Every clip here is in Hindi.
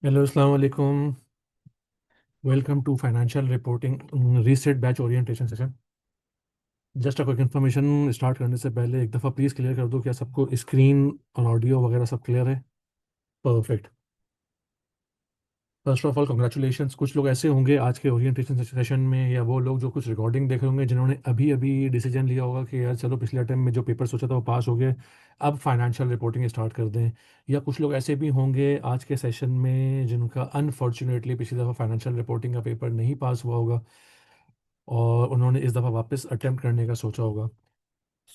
हेलो अस्सलाम वालेकुम। Welcome to financial reporting reset batch orientation session. Just quick information start करने से पहले एक दफ़ा प्लीज़ क्लियर कर दो क्या सबको स्क्रीन और ऑडियो वगैरह सब क्लियर है। Perfect. First of all congratulations. कुछ लोग ऐसे होंगे आज के ओरिएंटेशन सेशन में या वो लोग जो कुछ रिकॉर्डिंग देख रहे होंगे जिन्होंने अभी अभी डिसीजन लिया होगा कि यार चलो पिछले टाइम में जो पेपर सोचा था वो पास हो गए, अब फाइनेंशियल रिपोर्टिंग स्टार्ट कर दें। या कुछ लोग ऐसे भी होंगे आज के सेशन में जिनका अनफॉर्चुनेटली पिछली दफ़ा फाइनेंशियल रिपोर्टिंग का पेपर नहीं पास हुआ होगा और उन्होंने इस दफ़ा वापस अटेम्प्ट करने का सोचा होगा।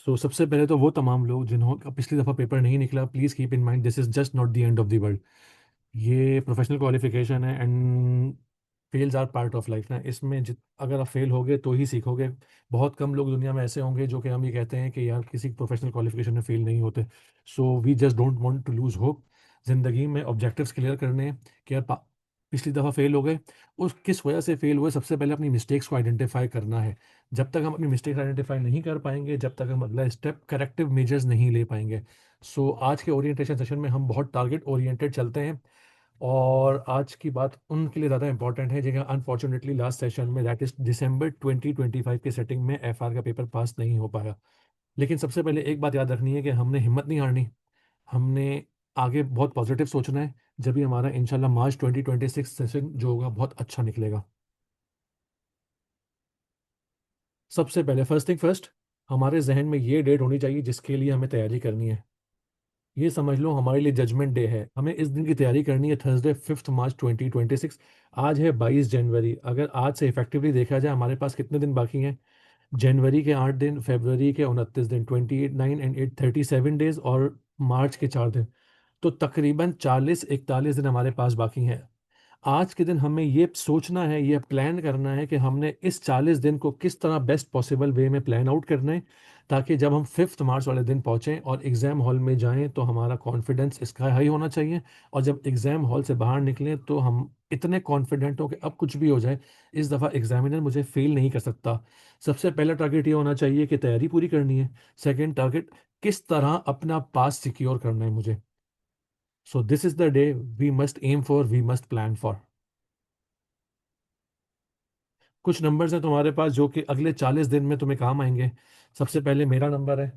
सो सबसे पहले तो वो तमाम लोग जिन्हों का पिछली दफ़ा पेपर नहीं निकला, please keep in mind this is just not the end of the world. ये प्रोफेशनल क्वालिफिकेशन है and fails are part of life ना। इसमें अगर आप फेल होगे तो ही सीखोगे। बहुत कम लोग दुनिया में ऐसे होंगे जो कि हम ये कहते हैं कि यार किसी प्रोफेशनल क्वालिफिकेशन में फेल नहीं होते। So we just don't want to lose hope. ज़िंदगी में ऑब्जेक्टिव्स क्लियर करने हैं कि यार पिछली दफ़ा फेल हो गए, उस किस वजह से फेल हुए, सबसे पहले अपनी मिस्टेक्स को आइडेंटिफाई करना है। जब तक हम अपनी मिस्टेक्स आइडेंटिफाई नहीं कर पाएंगे, जब तक हम अगला स्टेप करेक्टिव मेजर्स नहीं ले पाएंगे। सो आज के ओरिएंटेशन सेशन में हम बहुत टारगेट ओरिएंटेड चलते हैं और आज की बात उनके लिए ज़्यादा इंपॉर्टेंट है जिन्हें अनफॉर्चुनेटली लास्ट सेशन में दैट इज दिसंबर 2025 के सेटिंग में एफआर का पेपर पास नहीं हो पाया। लेकिन सबसे पहले एक बात याद रखनी है कि हमने हिम्मत नहीं हारनी। हमने आगे बहुत पॉजिटिव सोचना है। जब भी हमारा इंशाल्लाह मार्च 2026 सेशन जो होगा बहुत अच्छा निकलेगा। सबसे पहले फर्स्ट थिंग फर्स्ट, हमारे जहन में ये डेट होनी चाहिए जिसके लिए हमें तैयारी करनी है। ये समझ लो हमारे लिए जजमेंट डे है। हमें इस दिन की तैयारी करनी है, थर्सडे 5 मार्च 2026। आज है 22 जनवरी। अगर आज से इफेक्टिवली देखा जाए हमारे पास कितने दिन बाकी हैं? जनवरी के 8 दिन, फरवरी के 29 दिन, 28 9 and 8 37 डेज और मार्च के 4 दिन। तो तकरीबन 40 41 दिन हमारे पास बाकी हैं। आज के दिन हमें ये सोचना है, ये प्लान करना है कि हमने इस 40 दिन को किस तरह बेस्ट पॉसिबल वे में प्लान आउट करना है, ताकि जब हम 5 मार्च वाले दिन पहुंचें और एग्ज़ाम हॉल में जाएं तो हमारा कॉन्फिडेंस इसका हाई होना चाहिए। और जब एग्ज़ाम हॉल से बाहर निकलें तो हम इतने कॉन्फिडेंट हो कि अब कुछ भी हो जाए, इस दफ़ा एग्जामिनर मुझे फेल नहीं कर सकता। सबसे पहला टारगेट ये होना चाहिए कि तैयारी पूरी करनी है। सेकेंड टारगेट, किस तरह अपना पास सिक्योर करना है मुझे। So this is the day we must aim for, we must plan for. कुछ नंबर्स हैं तुम्हारे पास जो कि अगले 40 दिन में तुम्हें काम आएंगे। सबसे पहले मेरा नंबर है।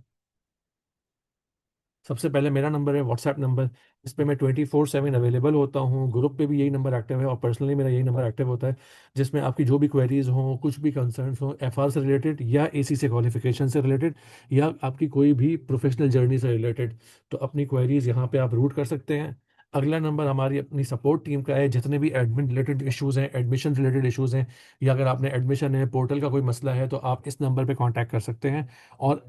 सबसे पहले मेरा नंबर है व्हाट्सएप नंबर। इस पे मैं 24/7 अवेलेबल होता हूँ। ग्रुप पे भी यही नंबर एक्टिव है और पर्सनली मेरा यही नंबर एक्टिव होता है, जिसमें आपकी जो भी क्वेरीज हों, कुछ भी कंसर्न्स हों एफआर से रिलेटेड या एसी से क्वालिफिकेशन से रिलेटेड या आपकी कोई भी प्रोफेशनल जर्नी से रिलेटेड, तो अपनी क्वेरीज यहाँ पे आप रूट कर सकते हैं। अगला नंबर हमारी अपनी सपोर्ट टीम का है। जितने भी एडमिन रिलेटेड इश्यूज़ हैं, एडमिशन रिलेटेड इश्यूज़ हैं, या अगर आपने एडमिशन है, पोर्टल का कोई मसला है, तो आप इस नंबर पे कांटेक्ट कर सकते हैं। और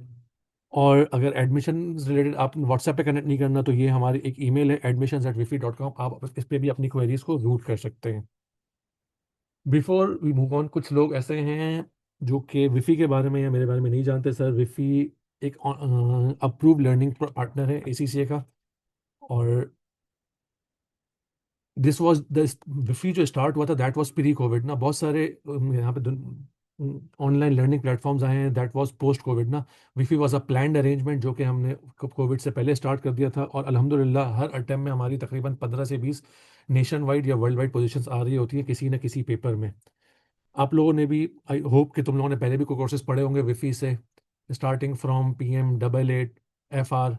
और अगर एडमिशन रिलेटेड आप व्हाट्सएप पे कनेक्ट नहीं करना तो ये हमारी एक ईमेल है admissions@wifi.com, आप इस पे भी अपनी क्वेरीज को रूट कर सकते हैं। बिफोर वी मूव ऑन, कुछ लोग ऐसे हैं जो कि विफी के बारे में या मेरे बारे में नहीं जानते। सर, विफी एक अप्रूव्ड लर्निंग पार्टनर है एसीसीए का। और दिस वाज द विफी जो स्टार्ट हुआ था दैट वाज प्री कोविड ना। बहुत सारे यहाँ पे ऑनलाइन लर्निंग प्लेटफॉर्म्स आए हैं दैट वाज पोस्ट कोविड ना। विफी वाज अ प्लान्ड अरेंजमेंट जो कि हमने कोविड से पहले स्टार्ट कर दिया था और अल्हम्दुलिल्लाह हर अटेम्प्ट में हमारी तकरीबन 15 से 20 नेशन वाइड या वर्ल्ड वाइड पोजीशंस आ रही होती हैं किसी न किसी पेपर में। आप लोगों ने भी, आई होप कि तुम लोगों ने पहले भी कोई कोर्सेज पढ़े होंगे विफी से, starting from PM 88, FR,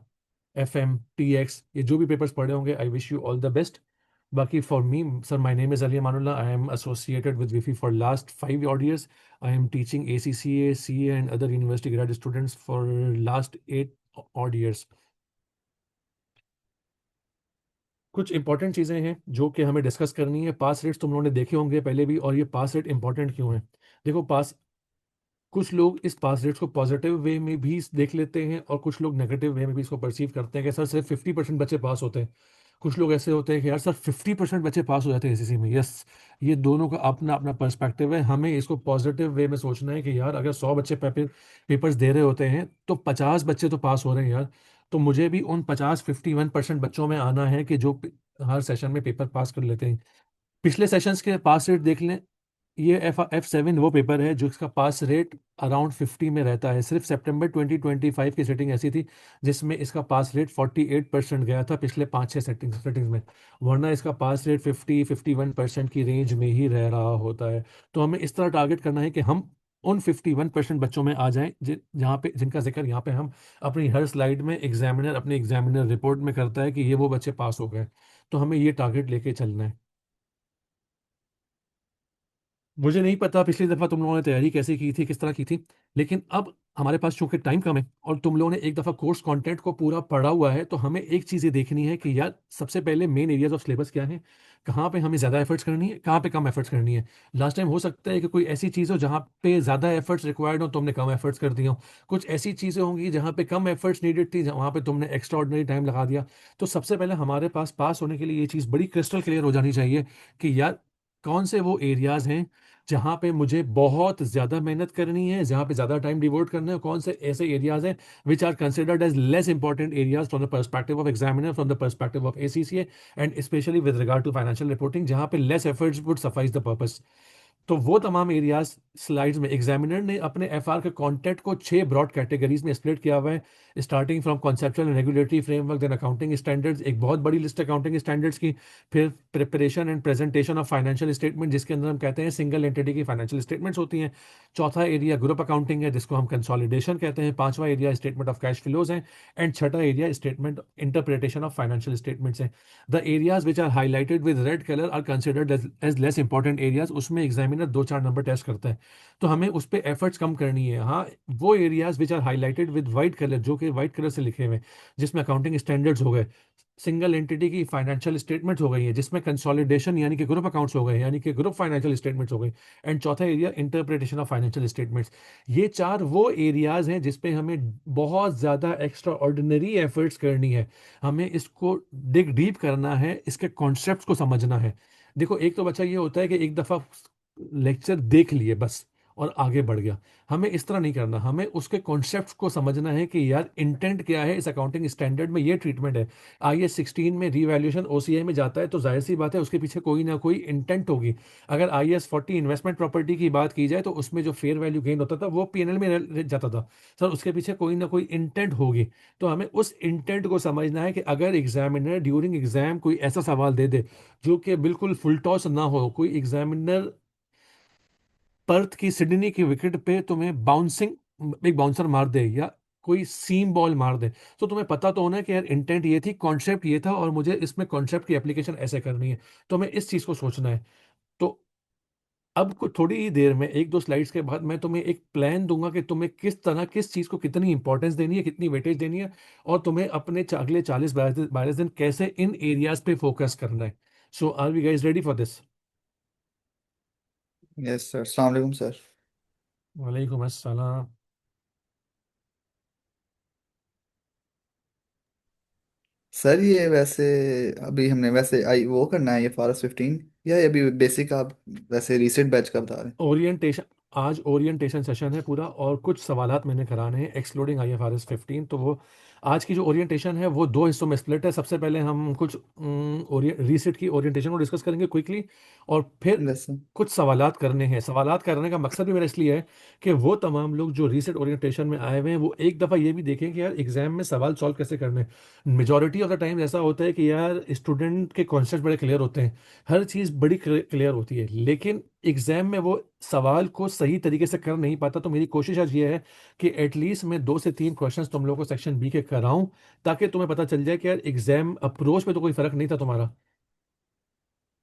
FM, TX, ये जो भी पेपर्स पढ़े होंगे, I wish you all the best. बाकी for me sir, my name is Ali Amanullah. I am associated with Vifi for last 5 odd years. I am teaching ACCA, CA and other university graduate students for last 8 odd years। कुछ इंपॉर्टेंट चीज़ें हैं जो कि हमें डिस्कस करनी है। पास रेट्स तुम लोगों ने देखे होंगे पहले भी, और ये पास रेट इंपॉर्टेंट क्यों है। देखो, पास कुछ लोग इस पास रेट्स को पॉजिटिव वे में भी देख लेते हैं और कुछ लोग नेगेटिव वे में भी इसको परसीव करते हैं कि सर सिर्फ 50% बच्चे पास होते हैं। कुछ लोग ऐसे होते हैं कि यार सर 50% बच्चे पास हो जाते हैं एसीसी में। यस, ये दोनों का अपना अपना पर्सपेक्टिव है। हमें इसको पॉजिटिव वे में सोचना है कि यार अगर 100 बच्चे पेपर्स दे रहे होते हैं तो 50 बच्चे तो पास हो रहे हैं यार। तो मुझे भी उन 51% बच्चों में आना है कि जो हर सेशन में पेपर पास कर लेते हैं। पिछले सेशंस के पास रेट देख लें। ये F7 वो पेपर है जो इसका पास रेट अराउंड 50 में रहता है। सिर्फ सितंबर 2025 की सेटिंग ऐसी थी जिसमें इसका पास रेट 48% गया था पिछले 5-6 सेटिंग्स में। वरना इसका पास रेट 50-51% की रेंज में ही रह रहा होता है। तो हमें इस तरह टारगेट करना है कि हम उन 51% बच्चों में आ जाएं जहाँ पे जिनका जिक्र यहाँ पे हम अपनी हर स्लाइड में एग्जामिनर अपने एग्जामिनर रिपोर्ट में करता है कि ये वो बच्चे पास हो गए। तो हमें ये टारगेट लेके चलना है। मुझे नहीं पता पिछली दफा तुम लोगों ने तैयारी कैसे की थी, किस तरह की थी, लेकिन अब हमारे पास चूंकि टाइम कम है और तुम लोगों ने एक दफा कोर्स कंटेंट को पूरा पढ़ा हुआ है, तो हमें एक चीज ये देखनी है कि यार सबसे पहले मेन एरियाज ऑफ सिलेबस क्या है, कहाँ पे हमें ज्यादा एफर्ट्स करनी है, कहाँ पे कम एफर्ट्स करनी है। लास्ट टाइम हो सकता है कि कोई ऐसी चीज हो जहाँ पे ज्यादा एफर्ट्स रिक्वायर्ड हो, तुमने कम एफर्ट्स कर दिया हो। कुछ ऐसी चीजें होंगी जहाँ पे कम एफर्ट्स नीडेड थी, वहाँ पे तुमने एक्स्ट्रा ऑर्डिनरी टाइम लगा दिया। तो सबसे पहले हमारे पास पास होने के लिए ये चीज बड़ी क्रिस्टल क्लियर हो जानी चाहिए कि यार कौन से वो एरियाज हैं जहाँ पे मुझे बहुत ज़्यादा मेहनत करनी है, जहाँ पे ज़्यादा टाइम डिवोट करना है, कौन से ऐसे एरियाज हैं which are considered as less important areas from the perspective of examiner, from the perspective of ACCA, and specially with regard to financial reporting, जहाँ पे less efforts would suffice the purpose. तो वो तमाम एरियाज स्लाइड्स में एग्जामिनर ने अपने FR के कंटेंट को 6 ब्रॉड कैटेगरीज में स्प्लिट किया हुआ है, starting from conceptual and regulatory framework, then accounting standards, एक बहुत बड़ी लिस्ट अकाउंटिंग स्टैंडर्ड्स की। फिर preparation and presentation of financial statement, जिसके अंदर हम कहते हैं सिंगल एंटिटी की फाइनेंशियल स्टेटमेंट्स होती हैं। चौथा एरिया ग्रुप अकाउंटिंग है, जिसको हम कंसोलिडेशन कहते हैं। पांचवा area statement of cash flows है। एंड छठा area statement interpretation of financial statements है। The areas which are highlighted with red colour are considered as less important areas, उसमें एग्जामिनर 2-4 नंबर टेस्ट करता है। तो हमें उस पर एफर्ट्स कम करनी है। हाँ, वो areas which are highlighted with white colour, जो कि वाइट कलर से लिखे हुए हैं, जिसमें अकाउंटिंग स्टैंडर्ड्स हो गए, सिंगल एंटिटी की फाइनेंशियल स्टेटमेंट्स हो गई है, जिसमें कंसोलिडेशन यानी कि ग्रुप अकाउंट्स हो गए, यानी कि ग्रुप फाइनेंशियल स्टेटमेंट्स हो गई। एंड चौथा area interpretation of financial statements. ये चार वो एरियाज हैं जिसपे हमें बहुत ज्यादा एक्स्ट्रा ऑर्डिनरी एफर्ट्स करनी है। हमें इसको डिग डीप करना है, इसके कॉन्सेप्ट्स को समझना है। देखो, एक तो बच्चा ये होता है कि एक दफा लेक्चर देख लिए बस और आगे बढ़ गया। हमें इस तरह नहीं करना, हमें उसके कॉन्सेप्ट्स को समझना है कि यार इंटेंट क्या है, इस अकाउंटिंग स्टैंडर्ड में ये ट्रीटमेंट है। IAS 16 में रीवैल्यूएशन OCI में जाता है, तो जाहिर सी बात है उसके पीछे कोई ना कोई इंटेंट होगी। अगर IAS 40 इन्वेस्टमेंट प्रॉपर्टी की बात की जाए, तो उसमें जो फेयर वैल्यू गेन होता था वो PNL में जाता था। सर, उसके पीछे कोई ना कोई इंटेंट होगी। तो हमें उस इंटेंट को समझना है कि अगर एग्जामिनर ड्यूरिंग एग्जाम कोई ऐसा सवाल दे दे जो कि बिल्कुल फुल टॉस ना हो, कोई एग्जामिनर पर्थ की सिडनी की विकेट पे तुम्हें बाउंसिंग एक बाउंसर मार दे या कोई सीम बॉल मार दे, तो तुम्हें पता तो होना है कि यार इंटेंट ये थी, कॉन्सेप्ट ये था, और मुझे इसमें कॉन्सेप्ट की एप्लीकेशन ऐसे करनी है। तो हमें इस चीज को सोचना है। तो अब कुछ थोड़ी ही देर में 1-2 स्लाइड्स के बाद मैं तुम्हें एक प्लान दूंगा कि तुम्हें किस तरह किस चीज को कितनी इंपॉर्टेंस देनी है, कितनी वेटेज देनी है, और तुम्हें अपने अगले 40-42 दिन कैसे इन एरियाज पे फोकस करना है। So are we guys ready for this? Yes sir, अस्सलाम वालेकुम सर। वालेकुम अस्सलाम। सर ये वैसे अभी हमने वैसे आई वो करना है ये FARS 15, या ये अभी बेसिक आप वैसे रिसेंट बैच का बता रहे हैं? ओरिएंटेशन, आज ओरिएंटेशन सेशन है पूरा, और कुछ सवालात मैंने कराने हैं एक्सक्लूडिंग IFRS 15। तो वो आज की जो ओरिएंटेशन है वो 2 हिस्सों में स्प्लिट है। सबसे पहले हम कुछ रीसेट की ओरिएंटेशन को डिस्कस करेंगे क्विकली, और फिर वैसे कुछ सवालात करने हैं। सवालात करने का मकसद भी मेरा इसलिए है कि वो तमाम लोग जो रीसेट ओरिएंटेशन में आए हुए हैं वो एक दफ़ा ये भी देखें कि यार एग्जाम में सवाल सॉल्व कैसे करने हैं। मेजोरिटी ऑफ द टाइम ऐसा होता है कि यार स्टूडेंट के कॉन्सेप्ट बड़े क्लियर होते हैं, हर चीज़ बड़ी क्लियर होती है, लेकिन एग्जाम में वो सवाल को सही तरीके से कर नहीं पाता। तो मेरी कोशिश आज ये है कि एटलीस्ट मैं 2 से 3 क्वेश्चंस तुम लोगों को सेक्शन B के कराऊं, ताकि तुम्हें पता चल जाए कि यार एग्जाम अप्रोच में तो कोई फर्क नहीं था तुम्हारा।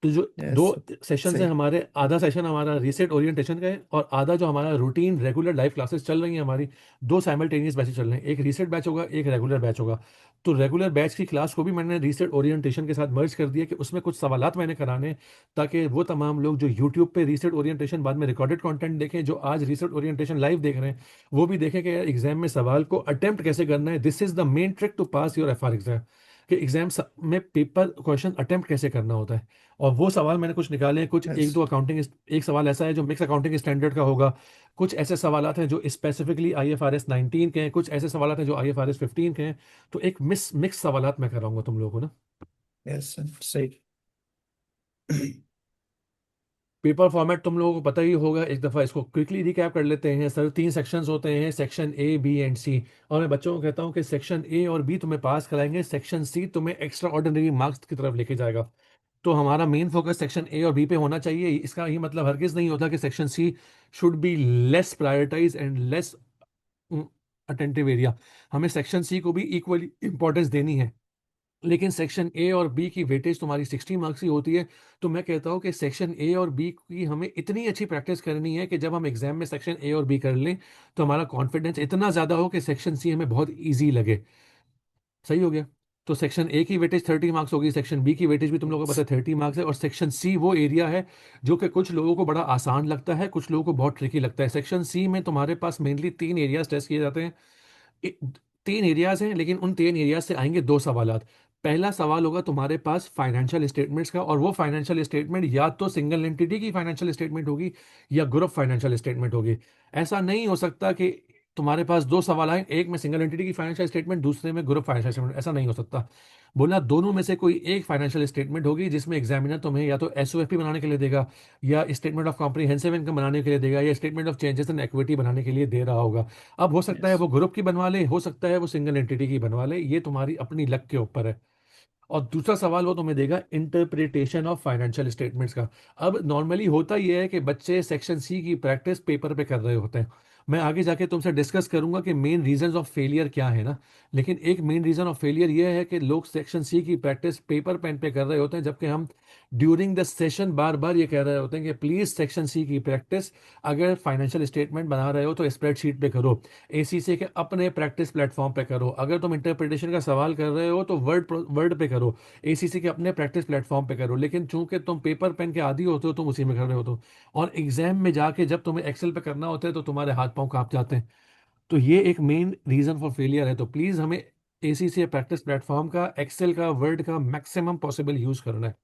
तो जो दो यस सेशन है सही। हमारे, आधा सेशन हमारा रीसेट ओरिएंटेशन का है और आधा जो हमारा रूटीन रेगुलर लाइव क्लासेस चल रही हैं हमारी, 2 साइमल्टेनियस बैचेस चल रहे हैं, एक रीसेट बैच होगा, एक रेगुलर बैच होगा। तो रेगुलर बैच की क्लास को भी मैंने रीसेट ओरिएंटेशन के साथ मर्ज कर दिया कि उसमें कुछ सवालात मैंने कराने हैं, ताकि वो तमाम लोग जो यूट्यूब पे रीसेट ओरिएंटेशन बाद में रिकॉर्डेड कंटेंट देखें, जो आज रीसेट ओरिएंटेशन लाइव देख रहे हैं, वो भी देखें कि यार एग्जाम में सवाल को अटेम्प्ट कैसे करना है। This is the main trick to pass your FR exam, कि एग्जाम में पेपर क्वेश्चन अटेम्प्ट कैसे करना होता है। और वो सवाल मैंने कुछ निकाले हैं, कुछ यस एक दो अकाउंटिंग, एक सवाल ऐसा है जो मिक्स अकाउंटिंग स्टैंडर्ड का होगा, कुछ ऐसे सवालात हैं जो स्पेसिफिकली IFRS 19 के हैं, कुछ ऐसे सवालात हैं जो IFRS 15 के हैं। तो एक मिक्स सवालात मैं कराऊंगा तुम लोगों को ना। यस सर सही। पेपर फॉर्मेट तुम लोगों को पता ही होगा, एक दफ़ा इसको क्विकली रिकैप कर लेते हैं सर। तीन सेक्शंस होते हैं, सेक्शन ए, बी एंड सी। और मैं बच्चों को कहता हूँ कि सेक्शन ए और बी तुम्हें पास कराएंगे, सेक्शन सी तुम्हें एक्स्ट्रा ऑर्डिनरी मार्क्स की तरफ लेके जाएगा। तो हमारा मेन फोकस सेक्शन ए और बी पे होना चाहिए। इसका ये मतलब हरगिज नहीं होता कि section C should be less prioritize and less attentive area. हमें सेक्शन सी को भी इक्वली इंपॉर्टेंस देनी है। लेकिन सेक्शन ए और बी की वेटेज तुम्हारी 60 मार्क्स की होती है। तो मैं कहता हूँ कि सेक्शन ए और बी की हमें इतनी अच्छी प्रैक्टिस करनी है कि जब हम एग्जाम में सेक्शन ए और बी कर लें तो हमारा कॉन्फिडेंस इतना ज़्यादा हो कि सेक्शन सी हमें बहुत ईजी लगे। सही हो गया। तो सेक्शन ए की वेटेज 30 मार्क्स होगी, सेक्शन बी की वेटेज भी तुम लोगों को पता है 30 मार्क्स है, और सेक्शन सी वो एरिया है जो कि कुछ लोगों को बड़ा आसान लगता है, कुछ लोगों को बहुत ट्रिकी लगता है। सेक्शन सी में तुम्हारे पास मेनली तीन एरियाज टेस्ट किए जाते हैं। ए- तीन एरियाज हैं, लेकिन उन तीन एरियाज से आएंगे दो सवाल। पहला सवाल होगा तुम्हारे पास फाइनेंशियल स्टेटमेंट्स का, और वो फाइनेंशियल स्टेटमेंट या तो सिंगल एंटिटी की फाइनेंशियल स्टेटमेंट होगी या ग्रुप फाइनेंशियल स्टेटमेंट होगी। ऐसा नहीं हो सकता कि तुम्हारे पास दो सवाल आए, एक में सिंगल एंटिटी की फाइनेंशियल स्टेटमेंट, दूसरे में ग्रुप फाइनेंशियल स्टेटमेंट। ऐसा नहीं हो सकता। बोला दोनों में से कोई एक फाइनेंशियल स्टेटमेंट होगी जिसमें एग्जामिनर तुम्हें या तो एसओएफपी बनाने के लिए देगा, या स्टेटमेंट ऑफ कॉम्प्रिहेंसिव इनकम बनाने के लिए देगा, या statement of changes in equity बनाने के लिए दे रहा होगा। अब हो सकता है यस। वो ग्रुप की बनवा ले, हो सकता है वो सिंगल एंटिटी की बनवा ले, ये तुम्हारी अपनी लक के ऊपर है। और दूसरा सवाल वो तुम्हें देगा इंटरप्रिटेशन ऑफ फाइनेंशियल स्टेटमेंट्स का। अब नॉर्मली होता ये है कि बच्चे सेक्शन सी की प्रैक्टिस पेपर पे कर रहे होते हैं। मैं आगे जाके तुमसे डिस्कस करूंगा कि मेन रीजंस ऑफ फेलियर क्या है ना। लेकिन एक मेन रीजन ऑफ फेलियर ये है कि लोग सेक्शन सी की प्रैक्टिस पेपर पेन पे कर रहे होते हैं, जबकि हम ड्यूरिंग द सेशन बार बार ये कह रहे होते हैं कि प्लीज सेक्शन सी की प्रैक्टिस अगर फाइनेंशियल स्टेटमेंट बना रहे हो तो स्प्रेडशीट पे करो, एसीसी के अपने प्रैक्टिस प्लेटफॉर्म पे करो। अगर तुम इंटरप्रिटेशन का सवाल कर रहे हो तो वर्ड वर्ड पे करो, एसीसी के अपने प्रैक्टिस प्लेटफॉर्म पे करो। लेकिन चूंकि तुम पेपर पेन के आदी होते हो, तुम उसी में कर रहे होते हो, और एग्जाम में जाके जब तुम्हें एक्सेल पे करना होता है तो तुम्हारे हाथ पांव कांप जाते हैं। तो ये एक मेन रीजन फॉर फेलियर है। तो प्लीज हमें एसीसी प्रैक्टिस प्लेटफॉर्म का, एक्सेल का, वर्ड का मैक्सिमम पॉसिबल यूज करना है।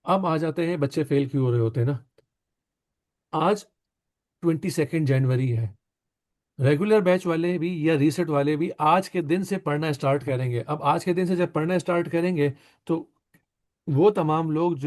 अब आ जाते हैं बच्चे फेल क्यों हो रहे होते हैं ना। आज 22 जनवरी है। रेगुलर बैच वाले भी या रीसेट वाले भी आज के दिन से पढ़ना स्टार्ट करेंगे। अब आज के दिन से जब पढ़ना स्टार्ट करेंगे तो वो तमाम लोग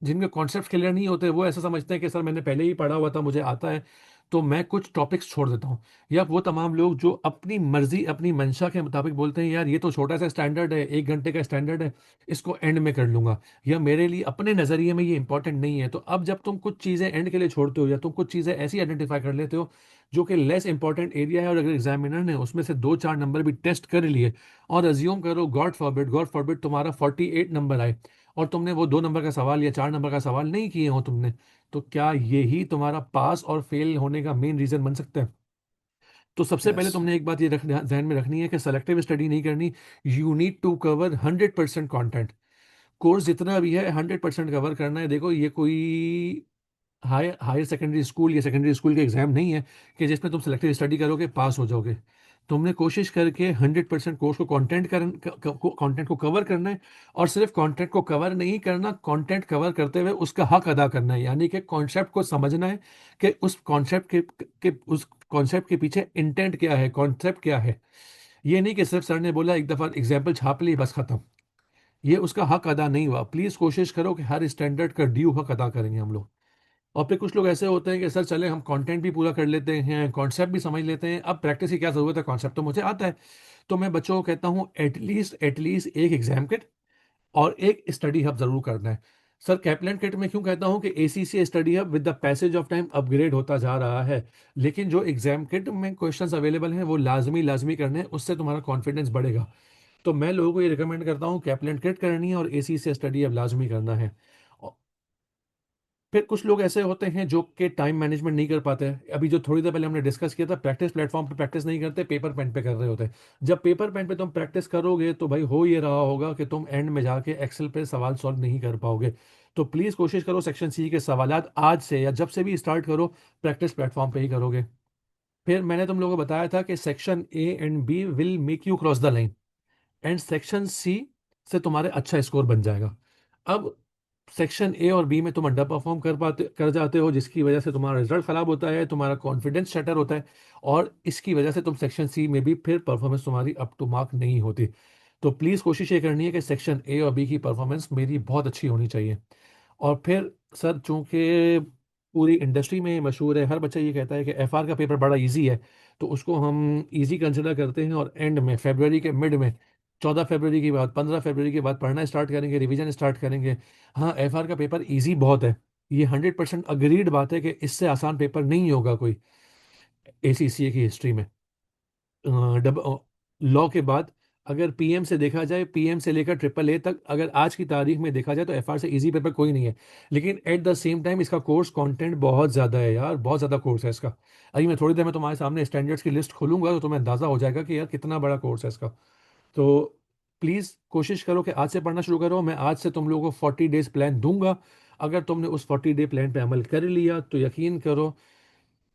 जिनके कॉन्सेप्ट क्लियर नहीं होते, वो ऐसा समझते हैं कि सर मैंने पहले ही पढ़ा हुआ था, मुझे आता है, तो मैं कुछ टॉपिक्स छोड़ देता हूँ। या वो तमाम लोग जो अपनी मर्जी अपनी मंशा के मुताबिक बोलते हैं यार ये तो छोटा सा स्टैंडर्ड है, 1 घंटे का स्टैंडर्ड है, इसको एंड में कर लूंगा, या मेरे लिए अपने नज़रिए में ये इंपॉर्टेंट नहीं है। तो अब जब तुम कुछ चीज़ें एंड के लिए छोड़ते हो या तुम कुछ चीज़ें ऐसी आइडेंटिफाई कर लेते हो जो कि लेस इंपॉर्टेंट एरिया है, और अगर एग्जामिनर ने उसमें से 2-4 नंबर भी टेस्ट कर लिए, और अज्यूम करो गॉड फॉरबिड तुम्हारा 48 नंबर आए, और तुमने वो 2 नंबर का सवाल या 4 नंबर का सवाल नहीं किए हो तुमने, तो क्या यही तुम्हारा पास और फेल होने का मेन रीजन बन सकता है? तो सबसे पहले यस। तुमने एक बात ये रख ध्यान में रखनी है कि सेलेक्टिव स्टडी नहीं करनी। You need to cover 100% content. Course जितना भी है 100% कवर करना है। देखो ये कोई हायर हायर सेकेंडरी स्कूल या सेकेंडरी स्कूल के एग्जाम नहीं है कि जिसमें तुम सेलेक्टिव स्टडी करोगे पास हो जाओगे। तुमने कोशिश करके 100% कोर्स को कंटेंट को कवर करना है। और सिर्फ कंटेंट को कवर नहीं करना, कंटेंट कवर करते हुए उसका हक अदा करना है, यानी कि कॉन्सेप्ट को समझना है कि उस कॉन्सेप्ट के पीछे इंटेंट क्या है, कॉन्सेप्ट क्या है। ये नहीं कि सिर्फ सर ने बोला एक दफा एग्जाम्पल छाप ली बस खत्म। ये उसका हक अदा नहीं हुआ। प्लीज कोशिश करो कि हर स्टैंडर्ड का ड्यू हक अदा करेंगे हम लोग। और फिर कुछ लोग ऐसे होते हैं कि सर चले हम कंटेंट भी पूरा कर लेते हैं, कॉन्सेप्ट भी समझ लेते हैं, अब प्रैक्टिस की क्या जरूरत है, कॉन्सेप्ट तो मुझे आता है। तो मैं बच्चों को कहता हूँ एटलीस्ट एक एग्जाम किट और एक स्टडी हब जरूर करना है। सर कैपलन किट में क्यों कहता हूँ कि ACC study hub with the passage of time upgrade होता जा रहा है, लेकिन जो एग्जाम किट में क्वेश्चंस अवेलेबल हैं वो लाजमी लाजमी करने हैं, उससे तुम्हारा कॉन्फिडेंस बढ़ेगा। तो मैं लोगों को ये रिकमेंड करता हूँ कैपलन किट करनी है और एसीसी स्टडी हब लाजमी करना है। फिर कुछ लोग ऐसे होते हैं जो कि टाइम मैनेजमेंट नहीं कर पाते हैं। अभी जो थोड़ी देर पहले हमने डिस्कस किया था, प्रैक्टिस प्लेटफॉर्म पे प्रैक्टिस नहीं करते, पेपर पेन पे कर रहे होते हैं। जब पेपर पेन पे तुम प्रैक्टिस करोगे तो भाई हो ये रहा होगा कि तुम एंड में जाके एक्सेल पे सवाल सॉल्व नहीं कर पाओगे। तो प्लीज़ कोशिश करो सेक्शन सी के सवालात आज से या जब से भी स्टार्ट करो प्रैक्टिस प्लेटफॉर्म पे ही करोगे। फिर मैंने तुम लोगों को बताया था कि section A and B will make you cross the line, and section C से तुम्हारे अच्छा स्कोर बन जाएगा। अब सेक्शन ए और बी में तुम अंडर परफॉर्म कर जाते हो, जिसकी वजह से तुम्हारा रिजल्ट खराब होता है, तुम्हारा कॉन्फिडेंस शटर होता है, और इसकी वजह से तुम सेक्शन सी में भी फिर परफॉर्मेंस तुम्हारी अप टू मार्क नहीं होती। तो प्लीज़ कोशिश ये करनी है कि सेक्शन ए और बी की परफॉर्मेंस मेरी बहुत अच्छी होनी चाहिए। और फिर सर, चूंकि पूरी इंडस्ट्री में मशहूर है, हर बच्चा ये कहता है कि एफआर का पेपर बड़ा इजी है, तो उसको हम इजी कंसिडर करते हैं और एंड में फरवरी के मिड में 14 फरवरी के बाद 15 फरवरी के बाद पढ़ना स्टार्ट करेंगे, रिवीजन स्टार्ट करेंगे। हाँ, एफआर का पेपर इजी बहुत है, ये 100% अग्रीड बात है कि इससे आसान पेपर नहीं होगा कोई एसीसीए की हिस्ट्री में। डब लॉ के बाद अगर पीएम से देखा जाए, पीएम से लेकर ट्रिपल ए तक अगर आज की तारीख में देखा जाए, तो एफआर से इजी पेपर कोई नहीं है। लेकिन एट द सेम टाइम इसका कोर्स कंटेंट बहुत ज़्यादा है यार, बहुत ज़्यादा कोर्स है इसका। अभी मैं थोड़ी देर में तुम्हारे सामने स्टैंडर्ड्स की लिस्ट खोलूंगा तो तुम्हें अंदाज़ा हो जाएगा कि यार कितना बड़ा कोर्स है इसका। तो प्लीज़ कोशिश करो कि आज से पढ़ना शुरू करो। मैं आज से तुम लोगों को 40 डेज प्लान दूंगा। अगर तुमने उस 40 डे प्लान पे अमल कर लिया तो यकीन करो,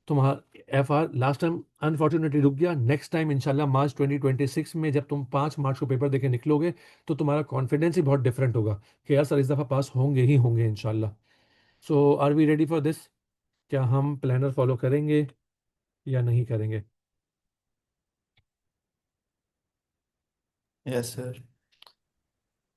तुम्हारा एफआर लास्ट टाइम अनफॉर्चुनेटली रुक गया। नेक्स्ट टाइम इंशाल्लाह मार्च 2026 में जब तुम 5 मार्च को पेपर देके निकलोगे, तो तुम्हारा कॉन्फिडेंस ही बहुत डिफरेंट होगा कि यार सर इस दफ़ा पास होंगे ही होंगे इंशाल्लाह। So are we ready for this? क्या हम प्लानर फॉलो करेंगे या नहीं करेंगे? Yes sir.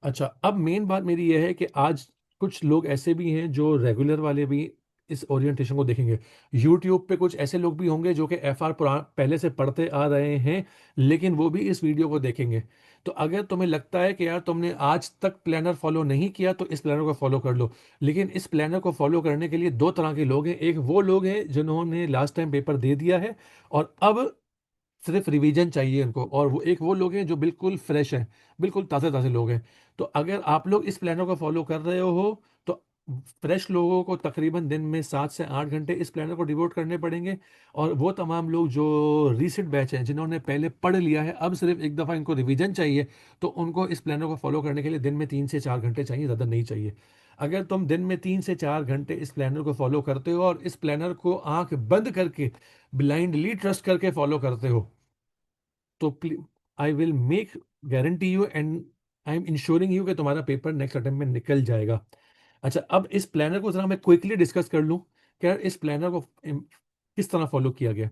अच्छा, अब मेन बात मेरी यह है कि आज कुछ लोग ऐसे भी हैं जो रेगुलर वाले भी इस ओरिएंटेशन को देखेंगे। यूट्यूब पे कुछ ऐसे लोग भी होंगे जो कि एफआर पहले से पढ़ते आ रहे हैं, लेकिन वो भी इस वीडियो को देखेंगे। तो अगर तुम्हें लगता है कि यार तुमने आज तक प्लानर फॉलो नहीं किया, तो इस प्लानर को फॉलो कर लो। लेकिन इस प्लानर को फॉलो करने के लिए दो तरह के लोग हैं। एक वो लोग हैं जिन्होंने लास्ट टाइम पेपर दे दिया है और अब सिर्फ रिवीजन चाहिए उनको, और वो एक वो लोग हैं जो बिल्कुल फ्रेश हैं, बिल्कुल ताज़े ताज़े लोग हैं। तो अगर आप लोग इस प्लानर को फॉलो कर रहे हो, तो फ्रेश लोगों को तकरीबन दिन में 7 से 8 घंटे इस प्लानर को डिवोट करने पड़ेंगे। और वो तमाम लोग जो रीसेंट बैच हैं, जिन्होंने पहले पढ़ लिया है, अब सिर्फ एक दफ़ा इनको रिवीजन चाहिए, तो उनको इस प्लानर को फॉलो करने के लिए दिन में 3 से 4 घंटे चाहिए, ज़्यादा नहीं चाहिए। अगर तुम दिन में 3 से 4 घंटे इस प्लानर को फॉलो करते हो और इस प्लानर को आंख बंद करके ब्लाइंडली ट्रस्ट करके फॉलो करते हो, तो I will make guarantee you and I am ensuring you कि तुम्हारा पेपर नेक्स्ट अटेम्प्ट में निकल जाएगा। अच्छा, अब इस प्लानर को जरा मैं क्विकली डिस्कस कर लूं कि यार इस प्लानर को किस तरह फॉलो किया गया।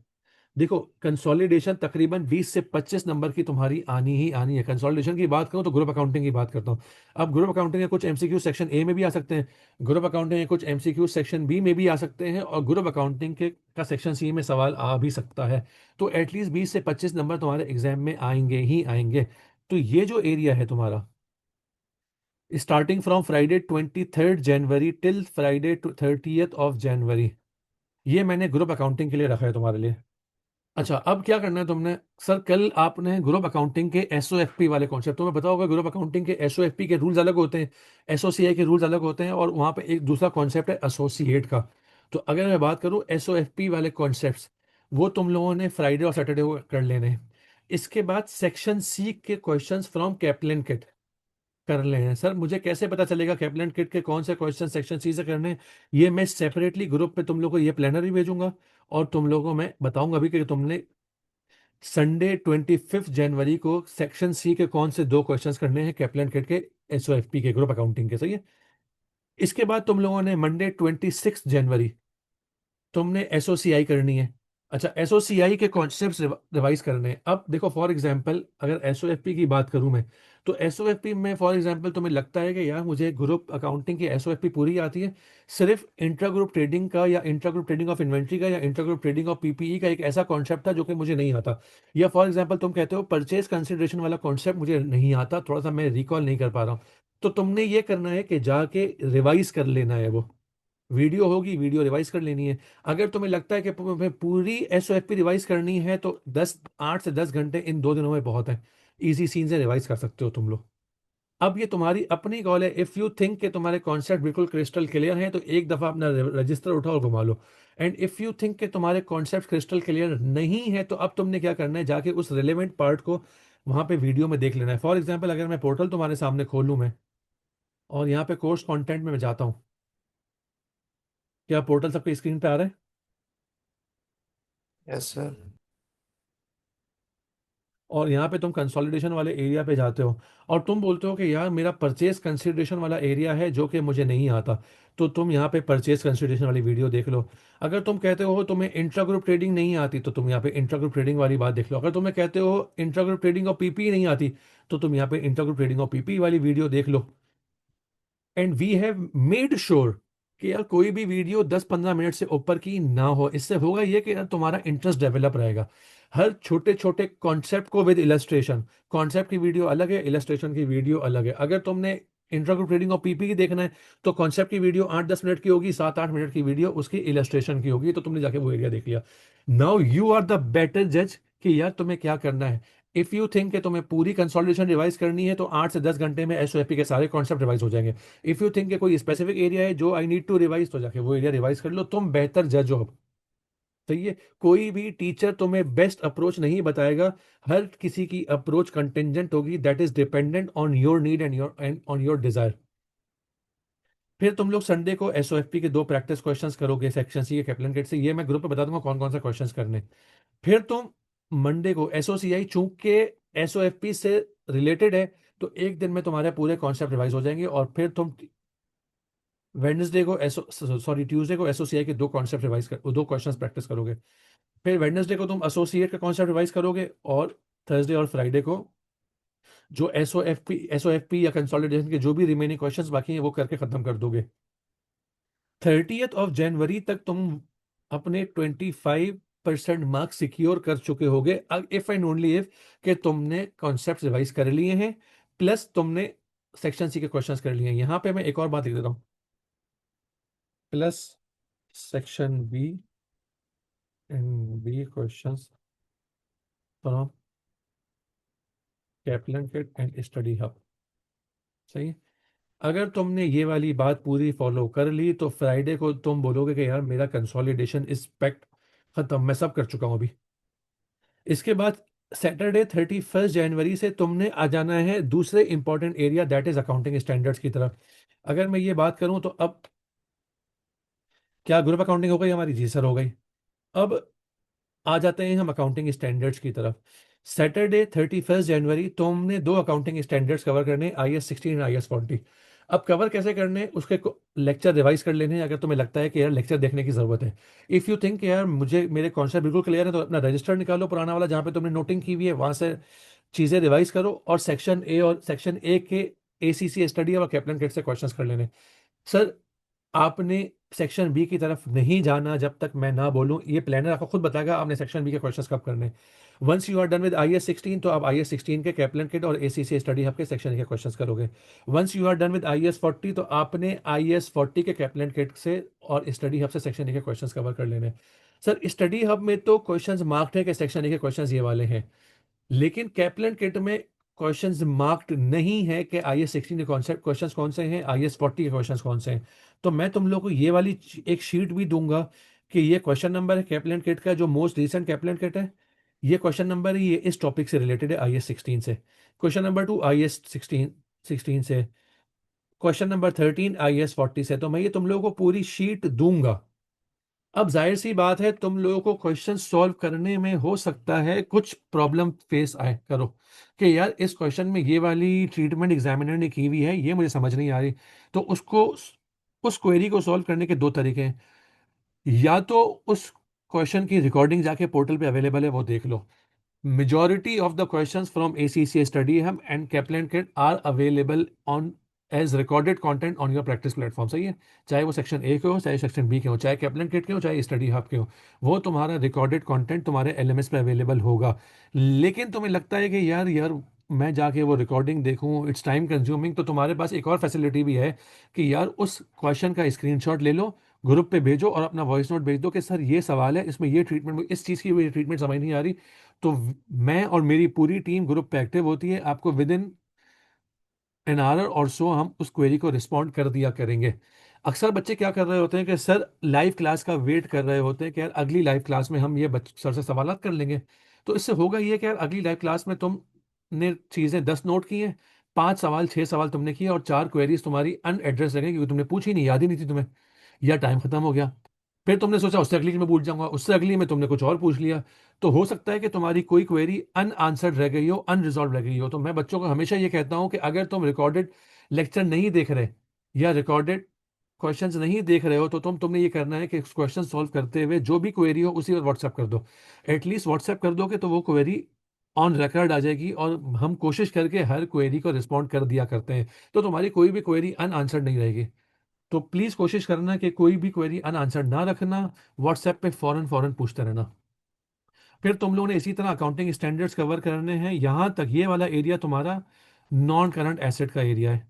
देखो, कंसोलिडेशन तकरीबन 20 से 25 नंबर की तुम्हारी आनी ही आनी है। कंसोलिडेशन की बात करूं तो ग्रुप अकाउंटिंग की बात करता हूं। अब ग्रुप अकाउंटिंग के कुछ एमसीक्यू सेक्शन ए में भी आ सकते हैं, ग्रुप अकाउंटिंग के कुछ एमसीक्यू सेक्शन बी में भी आ सकते हैं, और ग्रुप अकाउंटिंग के का सेक्शन सी में सवाल आ भी सकता है। तो एटलीस्ट 20 से 25 नंबर तुम्हारे एग्जाम में आएंगे ही आएंगे। तो ये जो एरिया है तुम्हारा, starting from Friday 23 January till Friday 30 जनवरी, ये मैंने ग्रुप अकाउंटिंग के लिए रखा है तुम्हारे लिए। अच्छा, अब क्या करना है तुमने? सर, कल आपने ग्रुप अकाउंटिंग के एसओएफपी वाले कॉन्सेप्ट, तुम्हें पता होगा ग्रुप अकाउंटिंग के एसओएफपी के रूल्स अलग होते हैं, एसओसीआई के रूल्स अलग होते हैं, और वहाँ पे एक दूसरा कॉन्सेप्ट है एसोसिएट का। तो अगर मैं बात करूँ एसओएफपी वाले कॉन्सेप्ट्स, वो तुम लोगों ने फ्राइडे और सैटरडे को कर लेने हैं। इसके बाद सेक्शन सी के क्वेश्चंस फ्रॉम कैप्लन किट कर ले हैं। सर, मुझे कैसे पता चलेगा कैप्लन किट के कौन से क्वेश्चन सेक्शन सी से करने हैं? ये मैं सेपरेटली ग्रुप पे तुम लोग को ये प्लानर भी भेजूंगा, और तुम लोगों को मैं बताऊंगा भी कि तुमने संडे 25 जनवरी को सेक्शन सी के कौन से दो क्वेश्चंस करने हैं कैप्लन किट के एसओएफपी के ग्रुप अकाउंटिंग के। सही है। इसके बाद तुम लोगों ने मंडे 26 जनवरी तुमने एसओसीआई करनी है। अच्छा, एसओसीआई के कॉन्सेप्ट रिवाइज करने हैं। अब देखो, फॉर एग्जांपल अगर एसओएफपी की बात करूं मैं, तो एसओएफपी में फॉर एग्जांपल तुम्हें लगता है कि यार मुझे ग्रुप अकाउंटिंग की एसओएफपी पूरी आती है, सिर्फ इंट्रा ग्रुप ट्रेडिंग का या intra group trading of inventory का या intra group trading of PPE का एक ऐसा कॉन्सेप्ट था जो कि मुझे नहीं आता। या फॉर एग्जाम्पल तुम कहते हो परचेज कंसिडरेशन वाला कॉन्सेप्ट मुझे नहीं आता, थोड़ा सा मैं रिकॉल नहीं कर पा रहा हूँ। तो तुमने ये करना है कि जाके रिवाइज कर लेना है, वो वीडियो होगी, वीडियो रिवाइज कर लेनी है। अगर तुम्हें लगता है कि तुम्हें पूरी एसओएफपी रिवाइज करनी है, तो 8 से 10 घंटे इन 2 दिनों में बहुत है, इजी सीन से रिवाइज कर सकते हो तुम लोग। अब ये तुम्हारी अपनी कॉल है। इफ यू थिंक कि तुम्हारे कॉन्सेप्ट बिल्कुल क्रिस्टल क्लियर है, तो एक दफा अपना रजिस्टर उठाओ और घुमा लो। एंड इफ यू थिंक कि तुम्हारे कॉन्सेप्ट क्रिस्टल क्लियर नहीं है, तो अब तुमने क्या करना है, जाके उस रिलेवेंट पार्ट को वहां पे वीडियो में देख लेना है। फॉर एग्जाम्पल अगर मैं पोर्टल तुम्हारे सामने खोलूं मैं, और यहाँ पे कोर्स कंटेंट में मैं जाता हूँ, क्या पोर्टल सबके स्क्रीन पे आ रहा है? Yes sir. और यहाँ पे तुम कंसोलिडेशन वाले एरिया पे जाते हो और तुम बोलते हो कि यार मेरा परचेज कंसिडरेशन वाला एरिया है जो कि मुझे नहीं आता, तो तुम यहाँ पे परचेज कंसिडरेशन वाली वीडियो देख लो। अगर तुम कहते हो तुम्हें इंट्रा ग्रुप ट्रेडिंग नहीं आती, तो तुम यहाँ पे इंट्रा ग्रुप ट्रेडिंग वाली बात देख लो। अगर तुम्हें कहते हो इंट्रा ग्रुप ट्रेडिंग और पीपी नहीं आती, तो तुम यहाँ पे इंट्रा ग्रुप ट्रेडिंग और पीपी वाली वीडियो देख लो। And we have made sure कि यार कोई भी वीडियो 10-15 मिनट से ऊपर की ना हो। इससे होगा ये कि यार तुम्हारा इंटरेस्ट डेवलप रहेगा हर छोटे छोटे कॉन्सेप्ट को विद इलस्ट्रेशन। कॉन्सेप्ट की वीडियो अलग है, इलस्ट्रेशन की वीडियो अलग है। अगर तुमने इंट्राग्रुप ट्रेडिंग और पीपी की देखना है, तो कॉन्सेप्ट की वीडियो 8-10 मिनट की होगी, 7-8 मिनट की वीडियो उसकी इलस्ट्रेशन की होगी, तो तुमने जाके वो एरिया देख लिया। Now you are the better जज कि यार तुम्हें क्या करना है। इफ यू थिंक कि तुम्हें पूरी कंसोलिडेशन रिवाइज करनी है, तो 8 से 10 घंटे में एसओएफपी के सारे कॉन्सेप्ट रिवाइज हो जाएंगे। इफ यू थिंक कोई स्पेसिफिक एरिया है जो आई नीड टू रिवाइज, तो जाके वो एरिया रिवाइज कर लो, तुम बेहतर जज हो अब। तो ये कोई भी टीचर तुम्हें बेस्ट अप्रोच नहीं बताएगा। हर किसी की अप्रोच कंटिंजेंट होगी, that is dependent on your need and on your desire. फिर तुम लोग संडे को एसओएफपी के 2 प्रैक्टिस क्वेश्चंस करोगे सेक्शन सी के कैप्लन किट से। ये मैं ग्रुप पे बता दूंगा कौन कौन से क्वेश्चंस करने। फिर तुम मंडे को एसओसीआई, चूंकि एसओएफपी से रिलेटेड है, तो एक दिन में तुम्हारे पूरे कॉन्सेप्ट रिवाइज हो जाएंगे। और फिर तुम वेडनेसडे को एसओ सॉरी ट्यूसडे को एसओसीआई के 2 कॉन्सेप्ट रिवाइज कर 2 क्वेश्चंस प्रैक्टिस करोगे। फिर वेडनेसडे को तुम एसोसिएट का कॉन्सेप्ट रिवाइज करोगे, और थर्सडे और फ्राइडे को जो एसओएफपी या कंसोलिडेशन के जो भी रिमेनिंग क्वेश्चंस बाकी हैं वो करके खत्म कर दोगे। 30th of January तक तुम अपने 25% मार्क्स सिक्योर कर चुके होगे, इफ एंड ओनली इफ कि तुमने कॉन्सेप्ट रिवाइज कर लिए हैं, प्लस तुमने सेक्शन सी के क्वेश्चंस कर लिए हैं। यहां पे मैं एक और बात लिख देता हूं, plus section B and B questions from Kaplan kit and study hub. सही है। अगर तुमने ये वाली बात पूरी फॉलो कर ली, तो फ्राइडे को तुम बोलोगे कि यार मेरा कंसोलिडेशन इस पैक्ट खत्म, मैं सब कर चुका हूं अभी। इसके बाद सैटरडे 31st जनवरी से तुमने आ जाना है दूसरे important area, that is accounting standards की तरफ। अगर मैं ये बात करूं तो अब क्या ग्रुप अकाउंटिंग हो गई हमारी? जी सर, हो गई। अब आ जाते हैं हम अकाउंटिंग स्टैंडर्ड्स की तरफ। सैटरडे 31st जनवरी तुमने 2 अकाउंटिंग स्टैंडर्ड्स कवर करने, IS 16 और IS 40। अब कवर कैसे करने, उसके लेक्चर रिवाइज कर लेने हैं, अगर तुम्हें लगता है कि यार लेक्चर देखने की जरूरत है। इफ यू थिंक यार मुझे मेरे कॉन्सेप्ट बिल्कुल क्लियर है, तो अपना रजिस्टर निकालो पुराना वाला जहाँ पे तुमने नोटिंग की हुई है, वहां से चीजें रिवाइज करो, और सेक्शन ए के ACC स्टडी और कैप्लन किट से क्वेश्चंस कर लेने। सर, आपने सेक्शन बी की तरफ नहीं जाना जब तक मैं ना बोलूं। ये प्लानर आपको खुद बताएगा आपने सेक्शन बी के क्वेश्चंस कब करने। Once you are done with IS 16, तो आप IS 16 के कैप्लन किट और ACC स्टडी हब के सेक्शन के क्वेश्चंस करोगे। Once you are done with IS 40, तो आपने IS 40 के कैप्लन किट से और स्टडी हब से सेक्शन के क्वेश्चंस कवर कर लेने। सर, स्टडी हब में तो क्वेश्चंस मार्क्ड है कि सेक्शन के क्वेश्चंस ये वाले हैं, लेकिन कैप्लन किट में क्वेश्चंस मार्क्ड नहीं है कि IS 16 के कॉन्सेप्ट क्वेश्चंस कौन से हैं, IS 40 के क्वेश्चंस कौन से हैं। तो मैं तुम लोग को ये वाली एक शीट भी दूंगा कि ये क्वेश्चन नंबर है कैप्लन किट का, जो मोस्ट रिसेंट कैप्लन किट है। ये क्वेश्चन नंबर है, ये इस टॉपिक से रिलेटेड है, IS 16 से। क्वेश्चन नंबर 2 IS 16 से। क्वेश्चन नंबर 13 IS 40 से। तो मैं ये तुम लोगों को पूरी शीट दूंगा। अब जाहिर सी बात है, तुम लोगों को क्वेश्चन सॉल्व करने में हो सकता है कुछ प्रॉब्लम फेस आए करो, कि यार इस क्वेश्चन में ये वाली ट्रीटमेंट एग्जामिनर ने की हुई है, ये मुझे समझ नहीं आ रही। तो उसको उस क्वेरी को सॉल्व करने के 2 तरीके हैं। या तो उस क्वेश्चन की रिकॉर्डिंग जाके पोर्टल पे अवेलेबल है, वो देख लो। Majority of the questions from ACCA study hub and Kaplan Kit are available on as recorded content on your practice platform. सही है। चाहे वो सेक्शन ए के हो, चाहे सेक्शन बी के हो, चाहे कैप्लन किट के हो, चाहे स्टडी हब के हो, वो तुम्हारा रिकॉर्डेड कंटेंट तुम्हारे LMS पे अवेलेबल होगा। लेकिन तुम्हें लगता है कि यार यार मैं जाके वो रिकॉर्डिंग देखूं, इट्स टाइम कंज्यूमिंग, तो तुम्हारे पास एक और फैसिलिटी भी है कि यार उस क्वेश्चन का स्क्रीनशॉट ले लो, ग्रुप पे भेजो और अपना वॉइस नोट भेज दो कि सर ये सवाल है, इसमें ये ट्रीटमेंट, इस चीज़ की ट्रीटमेंट समझ नहीं आ रही। तो मैं और मेरी पूरी टीम ग्रुप पे एक्टिव होती है, आपको विद इन एन आवर और सो हम उस क्वेरी को रिस्पॉन्ड कर दिया करेंगे। अक्सर बच्चे क्या कर रहे होते हैं कि सर लाइव क्लास का वेट कर रहे होते हैं कि यार अगली लाइव क्लास में हम ये सर से सवालात कर लेंगे। तो इससे होगा ये कि यार अगली लाइव क्लास में तुमने चीज़ें 10 नोट की हैं, 5 सवाल 6 सवाल तुमने किए, और 4 क्वेरीज तुम्हारी अनएड्रेस रहेंगी क्योंकि तुमने पूछी नहीं, याद ही नहीं थी तुम्हें, या टाइम खत्म हो गया। फिर तुमने सोचा उससे अगली में पूछ जाऊंगा, उससे अगली में तुमने कुछ और पूछ लिया। तो हो सकता है कि तुम्हारी कोई क्वेरी अनआंसर्ड रह गई हो, अनरिजॉल्व रह गई हो। तो मैं बच्चों को हमेशा ये कहता हूं कि अगर तुम रिकॉर्डेड लेक्चर नहीं देख रहे या रिकॉर्डेड क्वेश्चंस नहीं देख रहे हो, तो तुमने ये करना है कि क्वेश्चन सॉल्व करते हुए जो भी क्वेरी हो उसी पर व्हाट्सएप कर दो। एटलीस्ट व्हाट्सएप कर दोगे तो वो क्वेरी ऑन रिकॉर्ड आ जाएगी, और हम कोशिश करके हर क्वेरी को रिस्पॉन्ड कर दिया करते हैं, तो तुम्हारी कोई भी क्वेरी अनआंसर्ड नहीं रहेगी। तो प्लीज कोशिश करना कि कोई भी क्वेरी अनआंसर्ड ना रखना, व्हाट्सएप पे फौरन फौरन पूछते रहना। फिर तुम लोगों ने इसी तरह अकाउंटिंग स्टैंडर्ड्स कवर करने हैं। यहां तक ये वाला एरिया तुम्हारा नॉन करंट एसेट का एरिया है।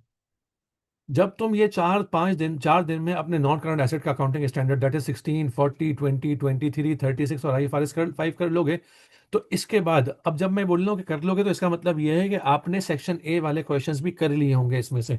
जब तुम ये 4 दिन में अपने नॉन करंट एसेट का अकाउंटिंग स्टैंडर्ड दैट इज 16, 40, 20, 23, 36 और IFRS 5 कर लोगे, तो इसके बाद अब जब मैं बोल रहा हूँ कि कर लोगे, तो इसका मतलब ये है कि आपने सेक्शन ए वाले क्वेश्चंस भी कर लिए होंगे इसमें से।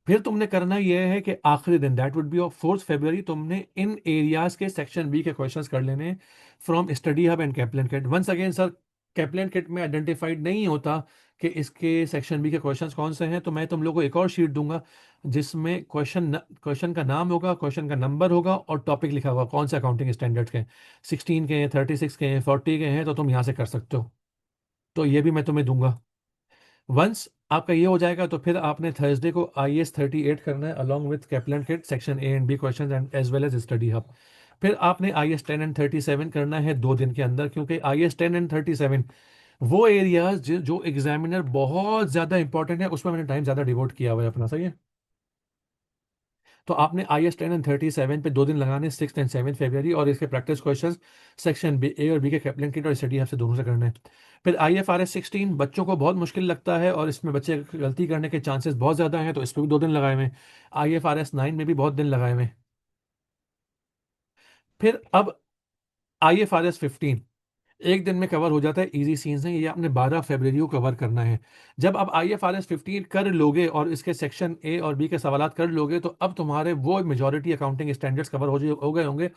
फिर तुमने करना यह है कि आखिरी दिन that would be of 4 February तुमने इन एरियाज के सेक्शन बी के क्वेश्चंस कर लेने from study hub and Kaplan kit. Once again sir, Kaplan kit में आइडेंटिफाइड नहीं होता कि इसके सेक्शन बी के क्वेश्चंस कौन से हैं, तो मैं तुम लोगों को एक और शीट दूंगा जिसमें क्वेश्चन का नाम होगा, क्वेश्चन का नंबर होगा और टॉपिक लिखा होगा कौन से अकाउंटिंग स्टैंडर्ड्स के हैं। 16 के हैं, 36 के हैं, 40 के हैं, तो तुम यहाँ से कर सकते हो। तो ये भी मैं तुम्हें दूंगा। वंस आपका ये हो जाएगा तो फिर आपने थर्सडे को IS 38 करना है along with Kaplan kit section A and B question and as well as study hub. फिर आपने IS 10 एंड 37 करना है 2 दिन के अंदर, क्योंकि IS 10 एंड 37 वो एरियाज जो एग्जामिनर बहुत ज्यादा इंपॉर्टेंट है, उसमें मैंने टाइम ज्यादा डिवोट किया हुआ है अपना, सही है। तो आपने IS 10 एंड 37 पे 2 दिन लगाने, 6 एंड 7 फरवरी, और इसके प्रैक्टिस क्वेश्चंस सेक्शन बी ए और बी के कैप्लन किट और स्टडी हब से दोनों से करने हैं। फिर IFRS 16 बच्चों को बहुत मुश्किल लगता है और इसमें बच्चे गलती करने के चांसेस बहुत ज्यादा हैं, तो इस पर भी 2 दिन लगाए हुए हैं। IFRS 9 में भी बहुत दिन लगाए हुए हैं। फिर अब IFRS 15 एक दिन में कवर हो जाता है, इजी सीन्स है, ये आपने 12 फरवरी को कवर करना है। जब आप IFRS 15 कर लोगे और इसके सेक्शन ए और बी के सवालात कर लोगे, तो अब तुम्हारे वो मेजॉरिटी अकाउंटिंग स्टैंडर्ड्स कवर हो गए होंगे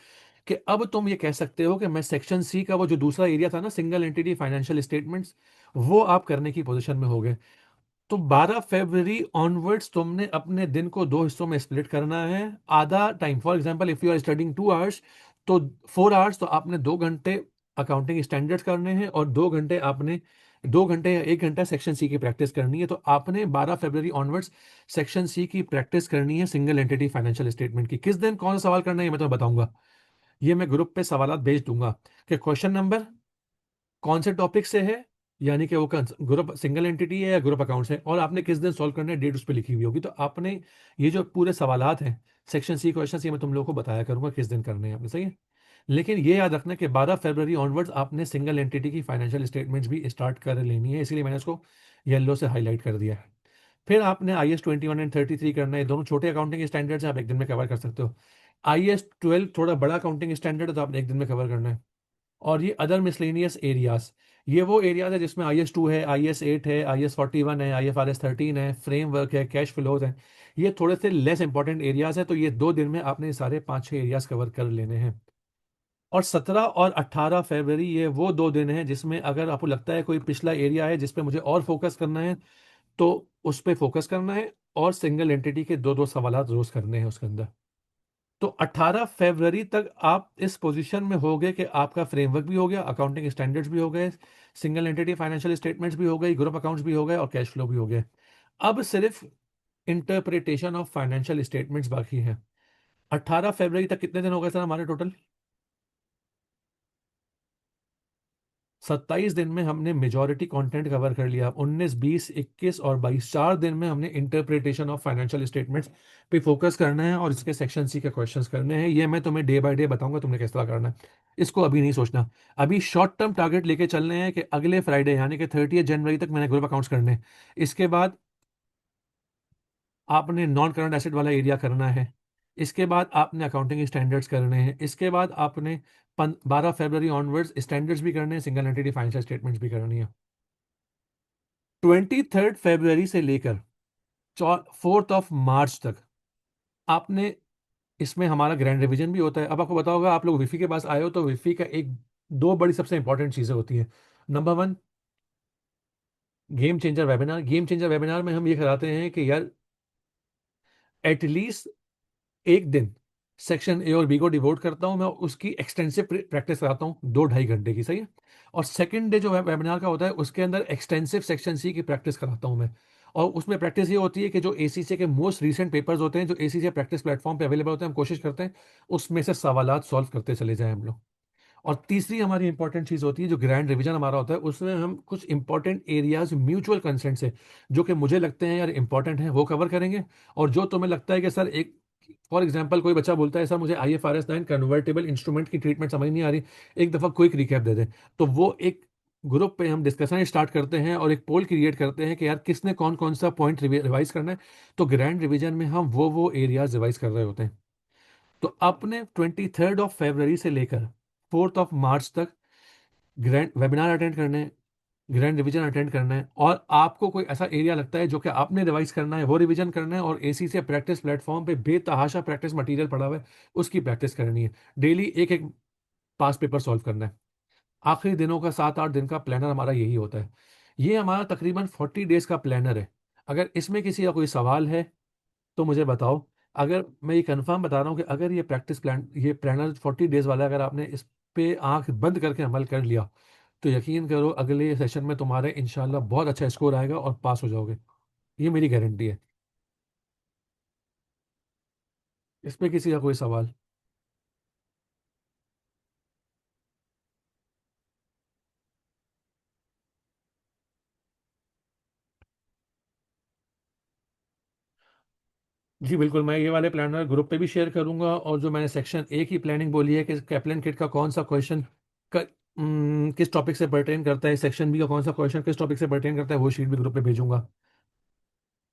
कि अब तुम ये कह सकते हो कि मैं सेक्शन सी का वो जो दूसरा एरिया था ना, सिंगल एंटिटी फाइनेंशियल स्टेटमेंट्स, वो आप करने की पोजीशन में हो गए। तो 12 फरवरी ऑनवर्ड्स तुमने अपने दिन को 2 हिस्सों में स्प्लिट करना है। आधा time, for example if you are studying 2 hours, तो 4 आवर्स तो आपने 2 घंटे अकाउंटिंग स्टैंडर्ड्स करने हैं, और 2 घंटे आपने 2 घंटे या 1 घंटा सेक्शन सी की प्रैक्टिस करनी है। तो आपने 12 फरवरी ऑनवर्ड्स सेक्शन सी की प्रैक्टिस करनी है सिंगल एंटिटी फाइनेंशियल स्टेटमेंट की। किस दिन कौन सा सवाल करना है ये मैं तुम्हें बताऊंगा। ये मैं ग्रुप पे सवालात भेज दूंगा कि क्वेश्चन नंबर कौन से टॉपिक से है, यानी कि वो ग्रुप सिंगल एंटिटी है या ग्रुप अकाउंट्स है, और आपने किस दिन सॉल्व करना है, डेट उस पर लिखी हुई होगी। तो आपने ये जो पूरे सवालात हैं सेक्शन सी क्वेश्चन, ये मैं तुम लोगों को बताया करूंगा किस दिन करने हैं आपने, सही है। लेकिन ये याद रखना कि 12 फरवरी ऑनवर्ड्स आपने सिंगल एंटिटी की फाइनेंशियल स्टेटमेंट्स भी स्टार्ट कर लेनी है, इसलिए मैंने उसको येलो से हाईलाइट कर दिया है। फिर आपने IS 21 एंड 33 करना है। दोनों छोटे अकाउंटिंग स्टैंडर्ड्स हैं, आप एक दिन में कवर कर सकते हो। IS 12 थोड़ा बड़ा अकाउंटिंग स्टैंडर्ड है, तो आपने एक दिन में कवर करना है। और ये अदर मिसलेनियस एरियाज, ये वो एरियाज है जिसमें IS 2 है, IS 8 है, IS 41 है, IFRS 13 है, फ्रेमवर्क है, कैश फ्लोज है। ये थोड़े से लेस इंपॉर्टेंट एरियाज है, तो ये 2 दिन में आपने सारे 5-6 एरियाज कवर कर लेने हैं। और 17 और 18 फरवरी ये वो 2 दिन हैं जिसमें अगर आपको लगता है कोई पिछला एरिया है जिस पे मुझे और फोकस करना है, तो उस पे फोकस करना है, और सिंगल एंटिटी के 2-2 सवालात रोज करने हैं उसके अंदर। तो 18 फरवरी तक आप इस पोजीशन में हो गए कि आपका फ्रेमवर्क भी हो गया, अकाउंटिंग स्टैंडर्ड्स भी हो गए, सिंगल एंटिटी फाइनेंशियल स्टेटमेंट्स भी हो गई, ग्रुप अकाउंट्स भी हो गए, और कैश फ्लो भी हो गए। अब सिर्फ इंटरप्रिटेशन ऑफ फाइनेंशियल स्टेटमेंट्स बाकी है। 18 फरवरी तक कितने दिन हो गए सर हमारे टोटल? 27 दिन में हमने मेजॉरिटी कंटेंट कवर कर लिया। 19, 20, 21 और 22, 4 दिन में हमने इंटरप्रिटेशन ऑफ फाइनेंशियल स्टेटमेंट्स पे फोकस करना है, और इसके सेक्शन सी के क्वेश्चंस करने हैं। ये मैं तुम्हें डे बाय डे बताऊंगा तुमने किस तरह करना है, इसको अभी नहीं सोचना। अभी शॉर्ट टर्म टारगेट लेके चलने हैं कि अगले फ्राइडे यानी कि 30 जनवरी तक मैंने ग्रुप अकाउंट्स करने हैं। इसके बाद आपने नॉन करंट एसेट वाला एरिया करना है। इसके बाद आपने अकाउंटिंग स्टैंडर्ड्स करने हैं। इसके बाद आपने 12 फरवरी ऑनवर्ड्स स्टैंडर्ड्स भी करने हैं, सिंगल एंटिटी फाइनेंशियल स्टेटमेंट्स भी करनी है। 23 फरवरी से लेकर 4 मार्च तक आपने, इसमें हमारा ग्रैंड रिवीजन भी होता है। अब आपको बताओ, होगा आप लोग विफी के पास आए हो तो विफी का एक दो बड़ी सबसे इंपॉर्टेंट चीजें होती हैं। Number one, game changer webinar. Game changer webinar में हम ये कराते हैं कि यार एटलीस्ट एक दिन सेक्शन ए और बी को डिवोट करता हूँ, मैं उसकी एक्सटेंसिव प्रैक्टिस कराता हूँ 2-2.5 घंटे की, सही है। और सेकंड डे जो वेबिनार का होता है उसके अंदर एक्सटेंसिव सेक्शन सी की प्रैक्टिस कराता हूँ मैं। और उसमें प्रैक्टिस ये होती है कि जो एसीसी के मोस्ट रीसेंट पेपर्स होते हैं, जो एसीसी प्रैक्टिस प्लेटफॉर्म पे अवेलेबल होते हैं, हम कोशिश करते हैं उसमें से सवालात सॉल्व करते चले जाएं हम लोग। और तीसरी हमारी इंपॉर्टेंट चीज होती है जो ग्रैंड रिवीजन हमारा होता है, उसमें हम कुछ इंपॉर्टेंट एरियाज म्यूचुअल कंसेंट से, जो कि मुझे लगते हैं यार इंपॉर्टेंट है, वो कवर करेंगे। और जो तुम्हें लगता है कि सर एक, फॉर एग्जांपल कोई बच्चा बोलता है सर मुझे IFRS 9 कन्वर्टेबल इंस्ट्रूमेंट की ट्रीटमेंट समझ नहीं आ रही, एक दफा क्विक रिकैप दे दे, तो वो एक ग्रुप पे हम डिस्कशन स्टार्ट करते हैं और एक पोल क्रिएट करते हैं कि यार किसने कौन कौन सा पॉइंट रिवाइज करना है। तो ग्रैंड रिवीजन में हम वो एरियाज रिवाइज कर रहे होते हैं। तो अपने 23rd ऑफ फरवरी से लेकर 4th ऑफ मार्च तक ग्रैंड वेबिनार अटेंड करने हैं, ग्रैंड रिवीजन अटेंड करना है। और आपको कोई ऐसा एरिया लगता है जो कि आपने रिवाइज करना है, वो रिवीजन करना है। और एसी से प्रैक्टिस प्लेटफॉर्म पे बेतहाशा प्रैक्टिस मटेरियल पड़ा हुआ है, उसकी प्रैक्टिस करनी है। डेली एक एक पास पेपर सॉल्व करना है। आखिरी दिनों का 7-8 दिन का प्लानर हमारा यही होता है। ये हमारा तकरीबन 40 डेज का प्लानर है। अगर इसमें किसी का कोई सवाल है तो मुझे बताओ। अगर मैं ये कंफर्म बता रहा हूँ कि अगर ये प्रैक्टिस प्लान, ये प्लानर 40 डेज वाला, अगर आपने इस पे आंख बंद करके अमल कर लिया तो यकीन करो अगले सेशन में तुम्हारे इंशाल्लाह बहुत अच्छा स्कोर आएगा और पास हो जाओगे। ये मेरी गारंटी है। इस पे किसी का कोई सवाल? जी बिल्कुल, मैं ये वाले प्लानर ग्रुप पे भी शेयर करूंगा। और जो मैंने सेक्शन ए की प्लानिंग बोली है कि कैप्लन किट का कौन सा क्वेश्चन किस टॉपिक से पर्टेन करता है, सेक्शन बी का कौन सा क्वेश्चन किस टॉपिक से पर्टेन करता है, वो शीट भी ग्रुप पे भेजूंगा।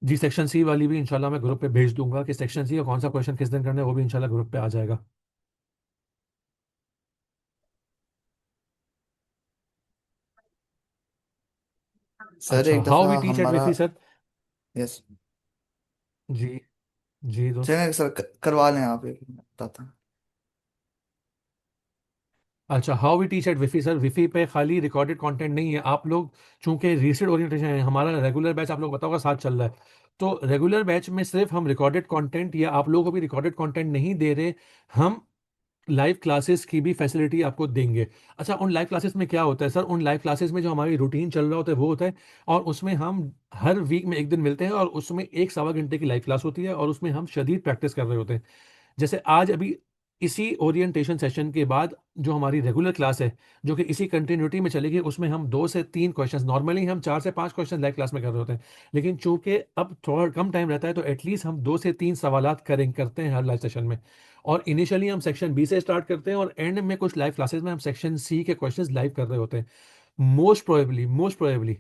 जी सेक्शन सी वाली भी इंशाल्लाह मैं ग्रुप पे भेज दूंगा कि सेक्शन सी का कौन सा क्वेश्चन किस दिन करना है, वो भी इंशाल्लाह ग्रुप पे आ जाएगा। सर अच्छा, एक हाउ दफ़ा वी टीच एट हमारा, विफी सर। यस, जी जी दोस्त। चलें सर, करवा लें आप, एक मिनट बताता हूँ। अच्छा, how we teach at Vifi sir, Vifi पे खाली रिकॉर्डेड कंटेंट नहीं है। आप लोग चूंकि रिसेट ओरिएंटेशन है, हमारा रेगुलर बैच आप लोग बताओगा साथ चल रहा है, तो रेगुलर बैच में सिर्फ हम रिकॉर्डेड कंटेंट, या आप लोगों को भी रिकॉर्डेड कंटेंट नहीं दे रहे, हम लाइव क्लासेस की भी फैसिलिटी आपको देंगे। अच्छा, उन लाइव क्लासेस में क्या होता है सर, उन लाइव क्लासेस में जो हमारी रूटीन चल रहा होता है वो होता है। और उसमें हम हर वीक में एक दिन मिलते हैं और उसमें 1 सवा घंटे की लाइव क्लास होती है और उसमें हम शदीद प्रैक्टिस कर रहे होते हैं। जैसे आज अभी इसी ओरिएंटेशन सेशन के बाद जो हमारी रेगुलर क्लास है, जो कि इसी कंटिन्यूटी में चलेगी, उसमें हम 2 से 3 क्वेश्चंस, नॉर्मली हम 4 से 5 क्वेश्चन लाइव क्लास में कर रहे होते हैं, लेकिन चूंकि अब थोड़ा कम टाइम रहता है तो एटलीस्ट हम 2 से 3 सवालात करते हैं हर लाइव सेशन में। और इनिशियली हम सेक्शन बी से स्टार्ट करते हैं और एंड में कुछ लाइव क्लासेस में हम सेक्शन सी के क्वेश्चंस लाइव कर रहे होते हैं। मोस्ट प्रोबेबली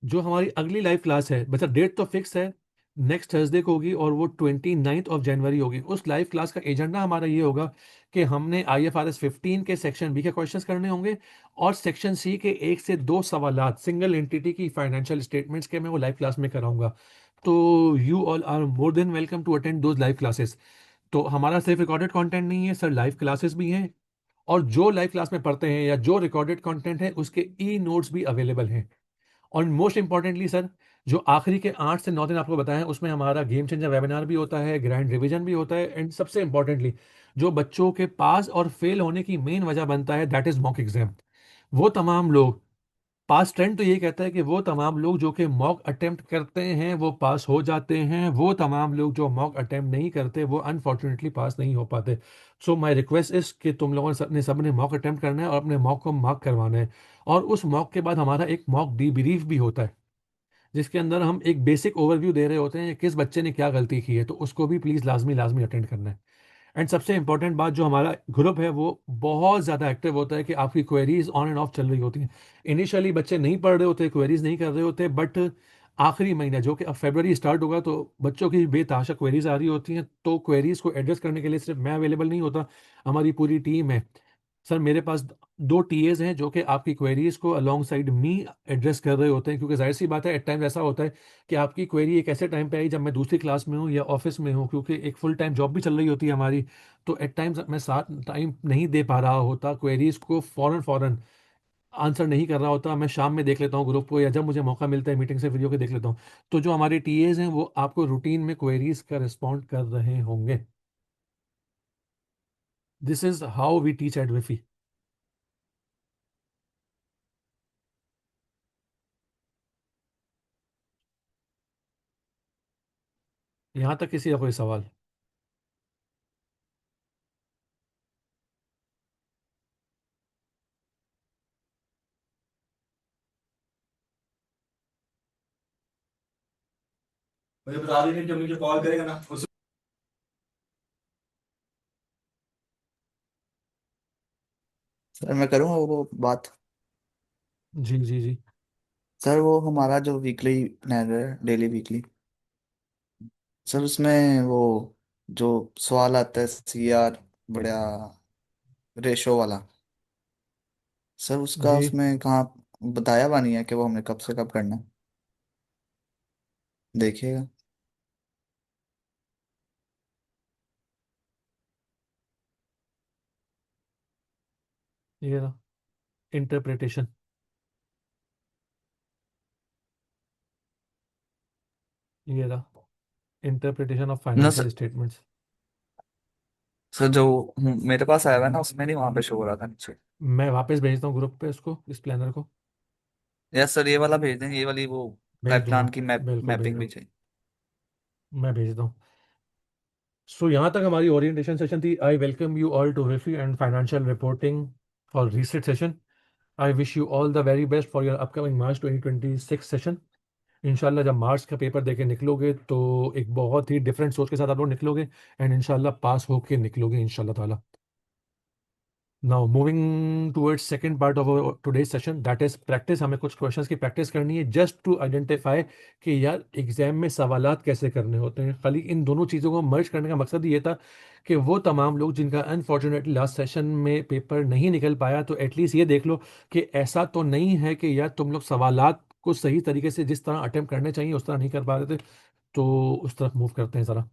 जो हमारी अगली लाइव क्लास है, मतलब डेट तो फिक्स है, नेक्स्ट थर्सडे को होगी और वो 29 जनवरी होगी। उस लाइव क्लास का एजेंडा हमारा ये होगा कि हमने IFRS 15 के सेक्शन बी के क्वेश्चंस करने होंगे और सेक्शन सी के 1 से 2 सवालात सिंगल एंटिटी की फाइनेंशियल स्टेटमेंट्स के मैं वो लाइव क्लास में कराऊंगा। तो you all are more than welcome to attend those live classes. तो हमारा सिर्फ रिकॉर्डेड कंटेंट नहीं है सर, लाइव क्लासेस भी हैं। और जो लाइव क्लास में पढ़ते हैं या जो रिकॉर्डेड कंटेंट है उसके ई नोट्स भी अवेलेबल हैं। और मोस्ट इंपॉर्टेंटली सर, जो आखिरी के 8 से 9 दिन आपको बताएं, उसमें हमारा गेम चेंजर वेबिनार भी होता है, ग्रैंड रिवीजन भी होता है, एंड सबसे इंपॉर्टेंटली जो बच्चों के पास और फेल होने की मेन वजह बनता है, दैट इज मॉक एग्जाम। वो तमाम लोग, पास ट्रेंड तो ये कहता है कि वो तमाम लोग जो कि मॉक अटेम्प्ट करते हैं वो पास हो जाते हैं, वो तमाम लोग जो मॉक अटेम्प्ट नहीं करते वो अनफॉर्चुनेटली पास नहीं हो पाते। सो माय रिक्वेस्ट इज कि तुम लोगों ने सब ने मॉक अटेम्प्ट करना है और अपने मॉक को मार्क करवाना है। और उस मॉक के बाद हमारा एक मॉक डीब्रीफ भी होता है, जिसके अंदर हम एक बेसिक ओवरव्यू दे रहे होते हैं किस बच्चे ने क्या गलती की है, तो उसको भी प्लीज़ लाजमी लाजमी अटेंड करना है। एंड सबसे इंपॉर्टेंट बात, जो हमारा ग्रुप है वो बहुत ज़्यादा एक्टिव होता है कि आपकी क्वेरीज ऑन एंड ऑफ चल रही होती हैं। इनिशियली बच्चे नहीं पढ़ रहे होते, क्वेरीज नहीं कर रहे होते, बट आखिरी महीना जो कि अब फरवरी स्टार्ट होगा तो बच्चों की बेतहाशा क्वेरीज आ रही होती हैं। तो क्वेरीज को एड्रेस करने के लिए सिर्फ मैं अवेलेबल नहीं होता, हमारी पूरी टीम है। सर मेरे पास 2 TAs हैं जो कि आपकी क्वेरीज को अलोंग साइड मी एड्रेस कर रहे होते हैं, क्योंकि जाहिर सी बात है एट टाइम ऐसा होता है कि आपकी क्वेरी एक ऐसे टाइम पे आई जब मैं दूसरी क्लास में हूँ या ऑफिस में हूँ, क्योंकि एक फुल टाइम जॉब भी चल रही होती है हमारी। तो एट टाइम्स मैं साथ टाइम नहीं दे पा रहा होता, क्वेरीज को फौरन फौरन आंसर नहीं कर रहा होता, मैं शाम में देख लेता हूँ ग्रुप को या जब मुझे मौका मिलता है मीटिंग से फ्री होकर देख लेता हूँ। तो जो हमारे TAs हैं वो आपको रूटीन में क्वेरीज का रिस्पॉन्ड कर रहे होंगे। This is how we teach at Vifi. यहाँ तक किसी का कोई सवाल? मुझे बता दीजिए जो मुझे कॉल करेगा ना उस। सर मैं करूँगा वो बात। जी जी जी। सर वो हमारा जो वीकली प्लान है, डेली वीकली, सर उसमें वो जो सवाल आता है CR, बड़ा रेशो वाला, सर उसका जी उसमें कहाँ बताया हुआ नहीं है कि वो हमने कब से कब करना है। देखिएगा। ये रहा इंटरप्रिटेशन। ये रहा इंटरप्रिटेशन ऑफ ना फाइनेंशियल सर, स्टेटमेंट्स। सर जो मेरे पास आया हुआ है ना उसमें नहीं वहां पे शो हो रहा था नीचे। मैं वापस भेजता हूँ ग्रुप पे उसको, इस प्लानर को। यस सर, ये वाला भेज देंगे, ये वाली वो भेज लाइफ दूंगा। प्लान की बिल्कुल भेज मैपिंग दूँ। भी चाहिए। मैं भेजता हूँ। सो यहाँ तक हमारी ओरिएंटेशन सेशन थी। I welcome you all to Vifi and financial reporting for reset session. I wish you all the very best for your upcoming March 2026 session. इंशाल्लाह जब मार्च का पेपर देके निकलोगे तो एक बहुत ही डिफरेंट सोच के साथ आप लोग निकलोगे, एंड इंशाल्लाह पास होके निकलोगे इंशाल्लाह ताला। Now moving towards second part of today session, that is practice. हमें कुछ क्वेश्चंस की प्रैक्टिस करनी है जस्ट टू आइडेंटिफाई कि यार एग्जाम में सवालात कैसे करने होते हैं। खाली इन दोनों चीज़ों को मर्ज करने का मकसद ये था कि वो तमाम लोग जिनका अनफॉर्चुनेटली लास्ट सेशन में पेपर नहीं निकल पाया, तो एटलीस्ट ये देख लो कि ऐसा तो नहीं है कि यार तुम लोग सवालात को सही तरीके से जिस तरह अटेम्प्ट करने चाहिए उस तरह नहीं कर पा रहे थे। तो उस तरफ मूव करते हैं ज़रा।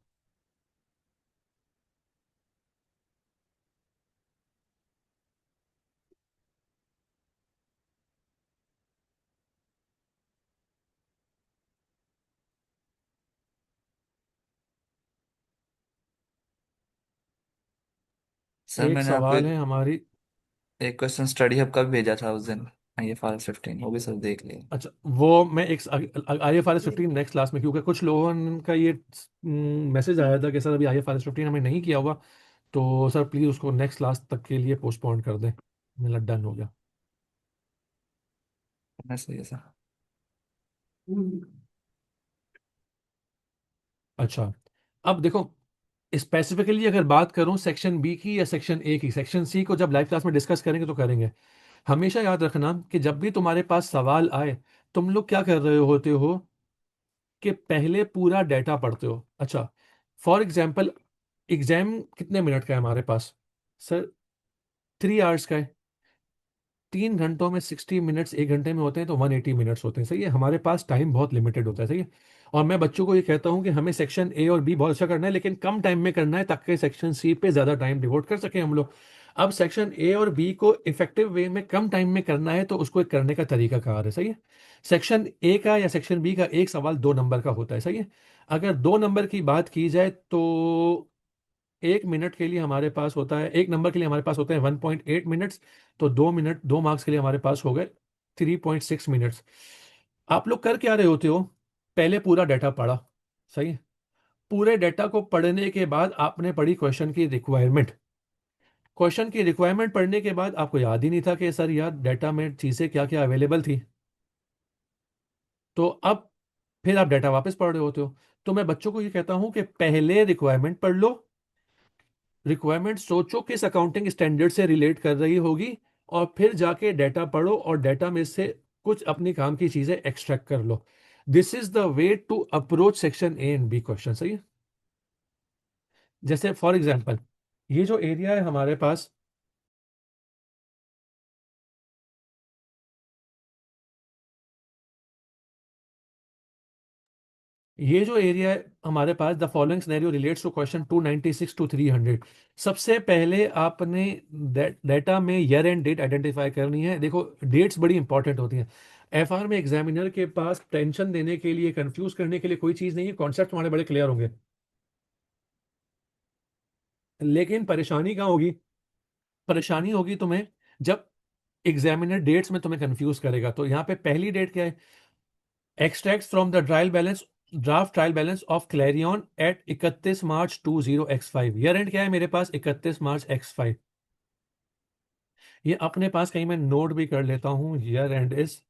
सर एक मैंने आपको सवाल है हमारी। एक क्वेश्चन स्टडी हब का भी भेजा था उस दिन, ये फाइल 15, वो भी सर देख लिए। अच्छा, वो मैं एक IFRS 15 नेक्स्ट क्लास में, क्योंकि कुछ लोगों का ये मैसेज आया था कि सर अभी IFRS 15 हमें नहीं किया हुआ, तो सर प्लीज़ उसको नेक्स्ट क्लास तक के लिए पोस्टपोन कर दें। मेरा डन हो गया। मैं सही है सर। अच्छा, अब देखो, स्पेसिफिकली अगर बात करूं सेक्शन बी की या सेक्शन ए की, सेक्शन सी को जब लाइव क्लास में डिस्कस करेंगे तो करेंगे। हमेशा याद रखना कि जब भी तुम्हारे पास सवाल आए, तुम लोग क्या कर रहे होते हो कि पहले पूरा डेटा पढ़ते हो। अच्छा, फॉर एग्जाम्पल, एग्जाम कितने मिनट का है हमारे पास? सर 3 आवर्स का है। 3 घंटों में 60 मिनट्स, 1 घंटे में होते हैं तो 180 मिनट्स होते हैं। सही है, हमारे पास टाइम बहुत लिमिटेड होता है। सही है। और मैं बच्चों को ये कहता हूँ कि हमें सेक्शन ए और बी बहुत अच्छा करना है, लेकिन कम टाइम में करना है ताकि सेक्शन सी पे ज्यादा टाइम डिवोट कर सकें हम लोग। अब सेक्शन ए और बी को इफेक्टिव वे में कम टाइम में करना है, तो उसको एक करने का तरीका कार है। सही है। सेक्शन ए का या सेक्शन बी का एक सवाल 2 नंबर का होता है। सही है। अगर 2 नंबर की बात की जाए तो 1 मिनट के लिए हमारे पास होता है, 1 नंबर के लिए हमारे पास होते हैं 1.8 मिनट्स। तो 2 मिनट, 2 मार्क्स के लिए हमारे पास हो गए 3.6 मिनट्स। आप लोग कर क्या रहे होते हो? पहले पूरा डाटा पढ़ा। सही है। पूरे डाटा को पढ़ने के बाद आपने पढ़ी क्वेश्चन की रिक्वायरमेंट। क्वेश्चन की रिक्वायरमेंट पढ़ने के बाद आपको याद ही नहीं था कि सर यार डाटा में चीज़ें क्या क्या अवेलेबल थी। तो अब फिर आप डाटा वापस पढ़ रहे होते हो। तो मैं बच्चों को ये कहता हूं कि पहले रिक्वायरमेंट पढ़ लो। रिक्वायरमेंट सोचो किस अकाउंटिंग स्टैंडर्ड से रिलेट कर रही होगी, और फिर जाके डाटा पढ़ो और डाटा में से कुछ अपनी काम की चीजें एक्सट्रैक्ट कर लो। This is the way to approach section A and B question. सही है। जैसे फॉर एग्जांपल, ये जो एरिया है हमारे पास, ये जो एरिया है हमारे पास, the following scenario relates to question 296 to 300। सबसे पहले आपने डाटा में ईयर एंड डेट आइडेंटिफाई करनी है। देखो, डेट्स बड़ी इंपॉर्टेंट होती हैं। FR में एग्जामिनर के पास टेंशन देने के लिए, कंफ्यूज करने के लिए कोई चीज़ नहीं है। कॉन्सेप्ट हमारे बड़े क्लियर होंगे, लेकिन परेशानी कहाँ होगी परेशानी होगी तुम्हें जब एग्जामिनर डेट्स में तुम्हें कंफ्यूज करेगा। तो यहाँ पे पहली डेट क्या है? Extract from the trial balance, draft trial balance of Clarion at 31 March 20x5। Year end क्या है मेरे पास? 31 मार्च x5। ये अपने पास कहीं मैं नोट भी कर लेता हूं, year and is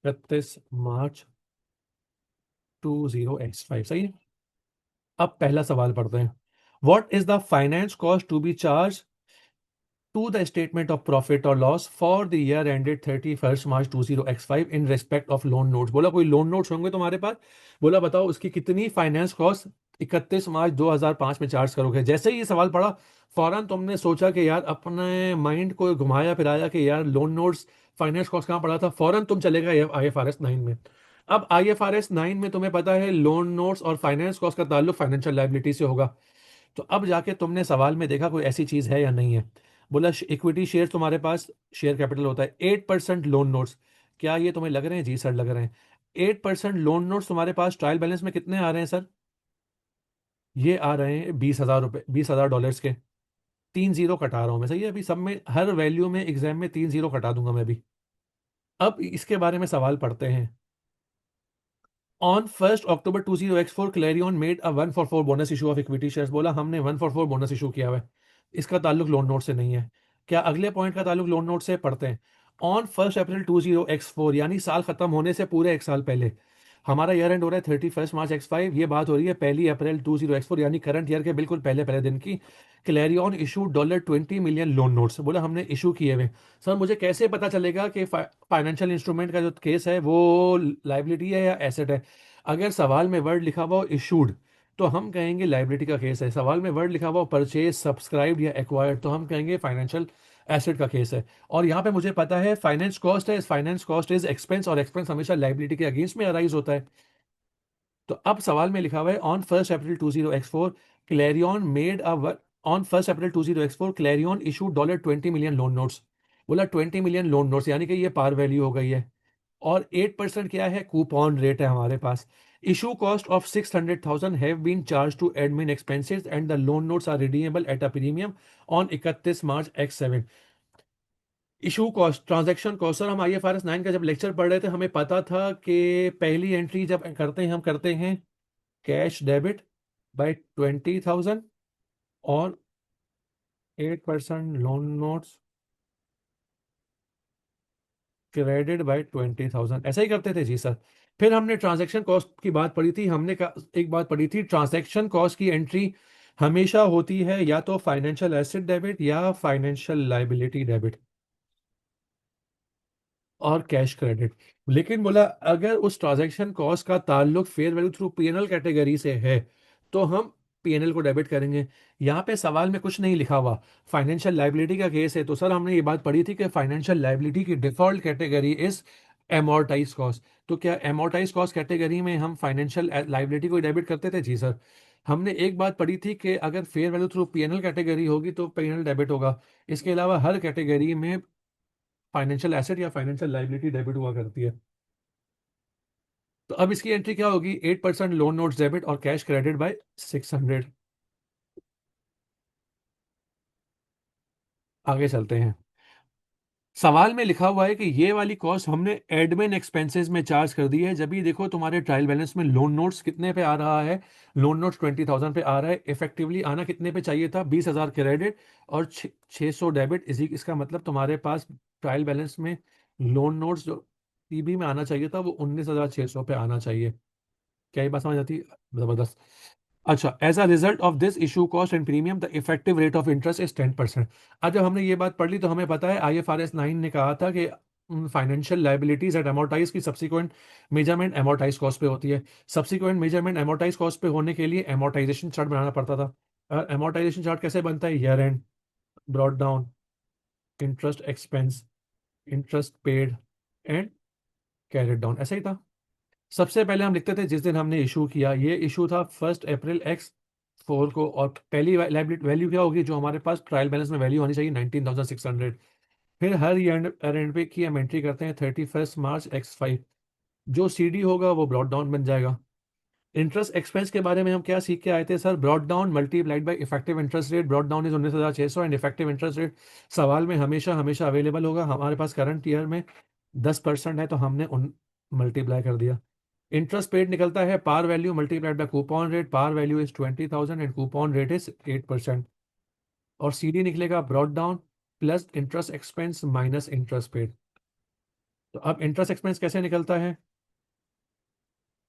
31 March 20x5। सही है। अब पहला सवाल पढ़ते हैं। What is the finance cost to be charge to the statement of profit or loss for the year ended 31st March 20x5 in respect of loan notes। बोला कोई लोन नोट्स होंगे तुम्हारे पास, बोला बताओ उसकी कितनी फाइनेंस कॉस्ट 31 मार्च 2005 में चार्ज करोगे। जैसे ही ये सवाल पड़ा, फौरन तुमने सोचा कि यार, अपने माइंड को घुमाया फिराया कि यार लोन नोट्स फाइनेंस कॉस्ट कहाँ पड़ा था, फौरन तुम चले गए IFRS 9 में। अब IFRS 9 में तुम्हें पता है लोन नोट्स और फाइनेंस कॉस्ट का ताल्लुक फाइनेंशियल लाइबिलिटी से होगा। तो अब जाके तुमने सवाल में देखा कोई ऐसी चीज है या नहीं है। बोला इक्विटी शेयर तुम्हारे पास शेयर कैपिटल होता है 8% लोन नोट्स। क्या ये तुम्हें लग रहे हैं? जी सर लग रहे हैं। 8% लोन नोट्स तुम्हारे पास ट्रायल बैलेंस में कितने आ रहे हैं सर? ये आ रहे हैं 20,000 रुपये, $20,000 के। 3 जीरो कटा रहा हूं मैं, सही है। अभी सब में हर वैल्यू में एग्जाम में 3 जीरो कटा दूंगा मैं भी। अब इसके बारे में सवाल पढ़ते हैं। On 1 October 20x4 Clarion made a 1 for 4 bonus issue of equity shares. बोला हमने 1 for 4 बोनस इशू किया हुआ है। इसका ताल्लुक लोन नोट से नहीं है। क्या अगले पॉइंट का ताल्लुक लोन नोट से? पढ़ते हैं। ऑन 1 अप्रैल 20x4, यानी साल खत्म होने से पूरे एक साल पहले, हमारा ईयर एंड हो रहा है 31 मार्च x5। ये बात हो रही है 1 अप्रैल 20x4 यानी करंट ईयर के बिल्कुल पहले पहले दिन की। Clarion issue $20 million loan notes. बोला हमने इशू किए हुए। सर मुझे कैसे पता चलेगा कि फाइनेंशियल इंस्ट्रूमेंट का जो केस है वो लाइबिलिटी है या एसेट है? अगर सवाल में वर्ड लिखा हुआ हो इशूड, तो हम कहेंगे लाइबिलिटी का केस है। सवाल में वर्ड लिखा हुआ हो परचेज, सब्सक्राइब या एक्वायर्ड, तो हम कहेंगे फाइनेंशियल एसेट का केस है। और यहाँ पे मुझे पता है फाइनेंस कॉस्ट है, फाइनेंस कॉस्ट इज एक्सपेंस, और एक्सपेंस हमेशा लाइबिलिटी के अगेंस्ट में अराइज होता है। तो अब सवाल में लिखा हुआ है on 1 April 20x4 Clarion made a on 1 April 20x4 Clarion issue $20 million loan notes. बोला 20 मिलियन लोन नोट्स, यानी कि ये पार वैल्यू हो गई है। और 8% क्या है? कूपन रेट है हमारे पास। Issue cost of 600,000 have been charge to admin expenses and the loan notes are redeemable at a premium on 31 March x7। Issue cost, transaction cost. Sir हम IFRS 9 का जब लेक्चर पढ़ रहे थे हमें पता था कि पहली एंट्री जब करते हैं हम करते हैं कैश डेबिट बाय 20,000 और 8% लोन नोट्स क्रेडिट बाय 20,000, ऐसा ही करते थे जी सर। फिर हमने ट्रांजैक्शन कॉस्ट की बात पढ़ी थी, हमने एक बात पढ़ी थी, ट्रांजैक्शन कॉस्ट की एंट्री हमेशा होती है या तो फाइनेंशियल एसेट डेबिट या फाइनेंशियल लाइबिलिटी डेबिट और कैश क्रेडिट। लेकिन बोला अगर उस ट्रांजैक्शन कॉस्ट का ताल्लुक fair value through PNL category से है तो हम पीएनएल को डेबिट करेंगे। यहाँ पे सवाल में कुछ नहीं लिखा हुआ, फाइनेंशियल लाइबिलिटी का केस है। तो सर हमने ये बात पढ़ी थी कि फाइनेंशियल लाइबिलिटी की डिफॉल्ट कैटेगरी इज एमोर्टाइज कॉस्ट। तो क्या एमोर्टाइज कॉस्ट कैटेगरी में हम फाइनेंशियल लाइबिलिटी को डेबिट करते थे? जी सर। हमने एक बात पढ़ी थी कि अगर fair value through PNL category होगी तो पीएनएल डेबिट होगा। इसके अलावा हर कैटेगरी में फाइनेंशियल एसेट या फाइनेंशियल लाइबिलिटी डेबिट हुआ करती है। तो अब इसकी एंट्री क्या होगी? 8% लोन नोट्स डेबिट और कैश क्रेडिट बाय 600। आगे चलते हैं। सवाल में लिखा हुआ है कि ये वाली कॉस्ट हमने एडमिन एक्सपेंसेस में चार्ज कर दी है। जब भी देखो तुम्हारे ट्रायल बैलेंस में लोन नोट्स कितने पे आ रहा है, लोन नोट्स 20,000 पे आ रहा है। इफेक्टिवली आना कितने पे चाहिए था? 20,000 क्रेडिट और 600 डेबिट। इसी इसका मतलब तुम्हारे पास ट्रायल बैलेंस में लोन नोट्स जो टीबी में आना चाहिए था वो 19,600 पे आना चाहिए। क्या ये बात समझ आती है? जबरदस्त। अच्छा, as a result of this issue cost and premium the effective rate of interest is 10%। आज जब हमने ये बात पढ़ ली तो हमें पता है IFRS 9 ने कहा था कि फाइनेंशियल लाइबिलिटीज एट अमोर्टाइज की सब्सिक्वेंट मेजरमेंट अमोर्टाइज कॉस्ट पे होती है। सब्सिक्वेंट मेजरमेंट अमोर्टाइज कॉस्ट पे होने के लिए अमोर्टाइजेशन चार्ट बनाना पड़ता था। अमोर्टाइजेशन चार्ट कैसे बनता है? Year and, brought down, interest expense, interest paid and carried down, ऐसा ही था। सबसे पहले हम लिखते थे जिस दिन हमने इशू किया, ये इशू था 1 अप्रैल X4 को। और पहली लाइबिलिटी वैल्यू क्या होगी जो हमारे पास ट्रायल बैलेंस में वैल्यू होनी चाहिए? 19,600। फिर हर ईयर एंड पे की हम एंट्री करते हैं 31 मार्च X5। जो CD होगा वो ब्रॉट डाउन बन जाएगा। इंटरेस्ट एक्सपेंस के बारे में हम क्या सीख के आए थे sir? Broad down multiplied bye effective interest rate. Brought down is 19,600 and effective interest rate सवाल में हमेशा हमेशा अवेलेबल होगा। हमारे पास करंट ईयर में 10% है तो हमने उन मल्टीप्लाई कर दिया। इंटरेस्ट पेड निकलता है par value multiplied by coupon rate. Par value is 20,000 and coupon rate is 8%। और सीडी निकलेगा brought down plus interest expense minus interest paid. तो अब इंटरेस्ट एक्सपेंस कैसे निकलता है?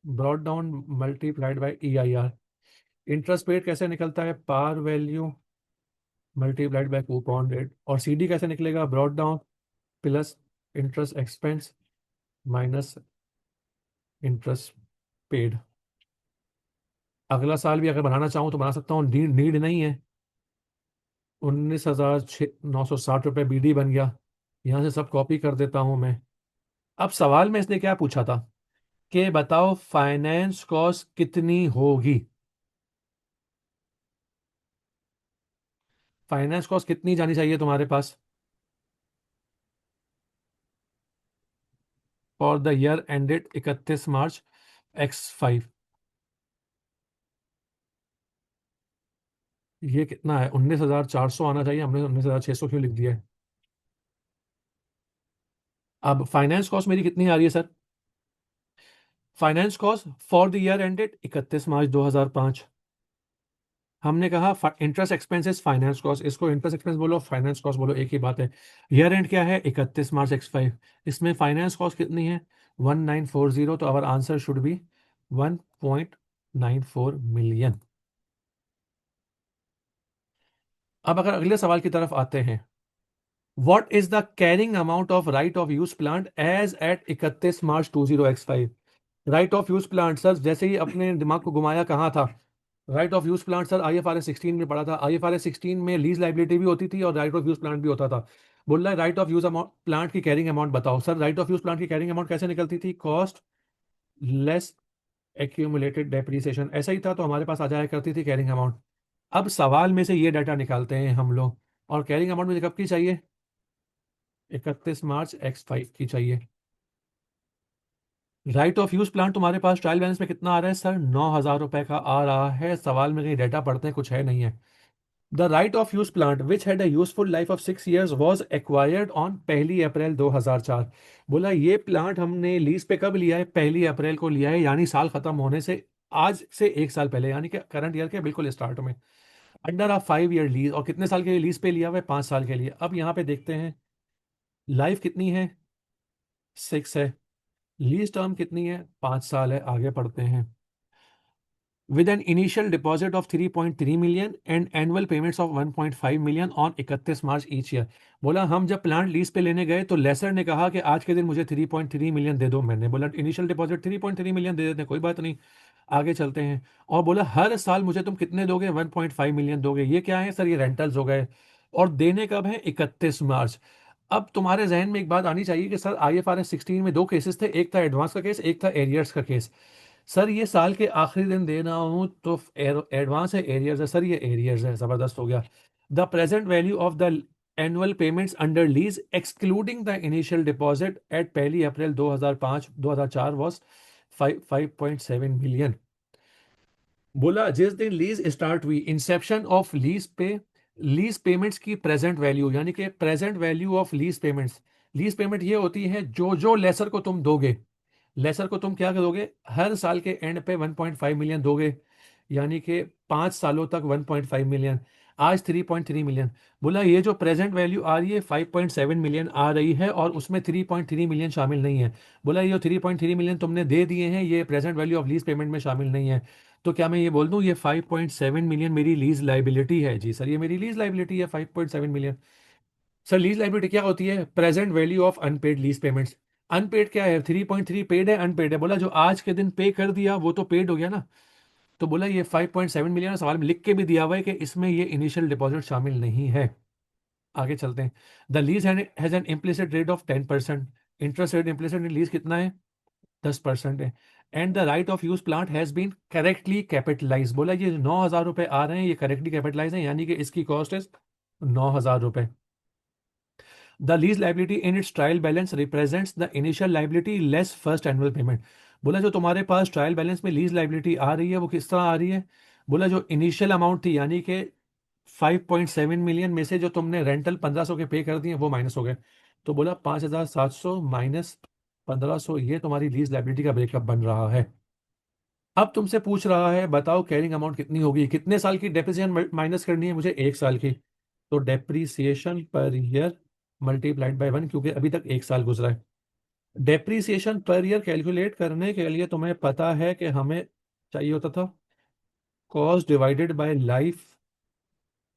Brought down multiplied by E I R. Interest paid कैसे निकलता है? Par value multiplied by coupon rate. और सीडी कैसे निकलेगा? Brought down plus interest expense minus interest paid. अगला साल भी अगर बनाना चाहूँ तो बना सकता हूँ, नीड नीड नहीं है। 19,960 रुपये बीडी बन गया। यहाँ से सब कॉपी कर देता हूँ मैं। अब सवाल में इसने क्या पूछा था कि बताओ फाइनेंस कॉस्ट कितनी होगी। फाइनेंस कॉस्ट कितनी जानी चाहिए तुम्हारे पास for the year ended 31 March X5? ये कितना है? 19,400 आना चाहिए, हमने 19,600 क्यों लिख दिया है? अब फाइनेंस कॉस्ट मेरी कितनी आ रही है sir? Finance cost for the year ended 31 March 2005। हमने कहा इंटरेस्ट एक्सपेंसेस फाइनेंस कॉस्ट, इसको इंटरेस्ट एक्सपेंस बोलो फाइनेंस कॉस्ट बोलो, एक ही बात है। ईयर एंड क्या है? 31 मार्च X5। इसमें फाइनेंस कॉस्ट कितनी है? 1940। तो our answer should be 1.94 million. अब अगर अगले सवाल की तरफ आते हैं, what is the carrying amount of right of use plant as at 31 March 20X5? Right of use plant sir, जैसे ही अपने दिमाग को घुमाया कहाँ था? Right of use plant sir IFRS 16 में पढ़ा था। IFRS 16 में लीज लाइबिलिटी भी होती थी और राइट ऑफ यूज प्लांट भी होता था। बोल रहा है राइट ऑफ यूज प्लांट की कैरिंग अमाउंट बताओ। Sir right of use plant की कैरिंग अमाउंट कैसे निकलती थी? कॉस्ट लेस एक्यूमुलेटेड डेप्रिसिएशन, ऐसा ही था। तो हमारे पास आ जाया करती थी कैरिंग अमाउंट। अब सवाल में से ये डाटा निकालते हैं हम लोग। और कैरिंग अमाउंट मुझे कब की चाहिए? 31 मार्च X5 की चाहिए। राइट ऑफ यूज प्लांट तुम्हारे पास ट्रायल बैलेंस में कितना आ रहा है सर? 9,000 रुपए का आ रहा है। सवाल में कहीं डाटा पढ़ते हैं, कुछ है नहीं है। The right of use plant which had a useful life of 6 years was acquired on 1 अप्रैल 2004। बोला ये प्लांट हमने लीज पे कब लिया है? 1 अप्रैल को लिया है, यानी साल खत्म होने से आज से 1 साल पहले, यानी कि करंट ईयर के बिल्कुल स्टार्ट में। अंडर आ 5 year लीज। और कितने साल के लिए लीज पे लिया हुआ है? 5 साल के लिए। अब यहाँ पे देखते हैं लाइफ कितनी है? 6 है। लीज टर्म कितनी है? 5 साल है। आगे पढ़ते हैं। with an initial deposit of 3.3 million and annual payments of 1.5 million on 31 March each year। बोला हम जब प्लांट लीज पे लेने गए तो लेसर ने कहा कि आज के दिन मुझे 3.3 मिलियन दे दो। मैंने बोला इनिशियल डिपॉजिट 3.3 मिलियन दे देते हैं, कोई बात नहीं। आगे चलते हैं। और बोला हर साल मुझे तुम कितने दोगे? 1.5 मिलियन दोगे। ये क्या है सर? ये रेंटल्स हो गए। और देने कब है? 31 मार्च। अब तुम्हारे जहन में एक बात आनी चाहिए कि सर IFRS 16 में दो केसेस थे, एक था एडवांस का केस, एक था एरियर्स का केस। सर ये साल के आखिरी दिन दे रहा हूं तो एडवांस है एरियर्स है? सर ये एरियर्स है। जबरदस्त हो गया। The present value of the annual payments under lease excluding the initial deposit eight 1 April 2004 was 5.7 million. बोला जिस दिन लीज स्टार्ट हुई, इंसेप्शन ऑफ लीज पे लीज पेमेंट्स की प्रेजेंट वैल्यू, यानी कि present value of lease payments. Lease payment ये होती है जो जो लेसर को तुम दोगे। लेसर को तुम क्या दोगे? हर साल के एंड पे 1.5 मिलियन दोगे, यानी कि 5 सालों तक 1.5 मिलियन। आज 3.3 मिलियन। बोला ये जो प्रेजेंट वैल्यू आ रही है 5.7 मिलियन आ रही है और उसमें 3.3 मिलियन शामिल नहीं है। बोला ये जो 3.3 मिलियन तुमने दे दिए हैं ये present value of lease payment में शामिल नहीं है। तो क्या मैं ये बोल दूं ये 5.7 मिलियन मेरी लीज लाइबिलिटी है? जी सर ये मेरी लीज लाइबिलिटी है 5.7 मिलियन। सर लीज लाइबिलिटी क्या होती है? Present value of unpaid lease payments. Unpaid क्या है? 3.3 पेड है, अनपेड है। बोला जो आज के दिन पे कर दिया वो तो पेड हो गया ना। तो बोला ये 5.7 मिलियन सवाल में लिख के भी दिया हुआ है कि इसमें ये इनिशियल डिपॉजिट शामिल नहीं है। आगे चलते हैं। The lease has an implicit rate of 10%। Interest rate implicit lease कितना है? 10% है। And the right of use plant has been correctly capitalize. बोला ये 9,000 रुपए आ रहे हैं ये करेक्टली कैपिटलाइज है, यानी कि इसकी कॉस्ट है 9,000 रुपए। The lease liability in its trial balance represents the initial liability less first annual payment। बोला जो तुम्हारे पास ट्रायल बैलेंस में लीज लाइबिलिटी आ रही है वो किस तरह आ रही है। बोला जो इनिशियल अमाउंट थी यानी कि 5.7 मिलियन में से जो तुमने रेंटल 1500 के पे कर दिए वो माइनस हो गए। तो बोला 5700 माइनस 1500 ये तुम्हारी लीज लाइबिलिटी का ब्रेकअप बन रहा है। अब तुमसे पूछ रहा है बताओ कैरिंग अमाउंट कितनी होगी, कितने साल की डेप्रिसिएशन माइनस करनी है मुझे, 1 साल की। तो depreciation per year multiplied by 1, क्योंकि अभी तक 1 साल गुजरा है। डेप्रीसिएशन पर ईयर कैलकुलेट करने के लिए तुम्हें पता है कि हमें चाहिए होता था कॉस्ट डिवाइडेड बाय लाइफ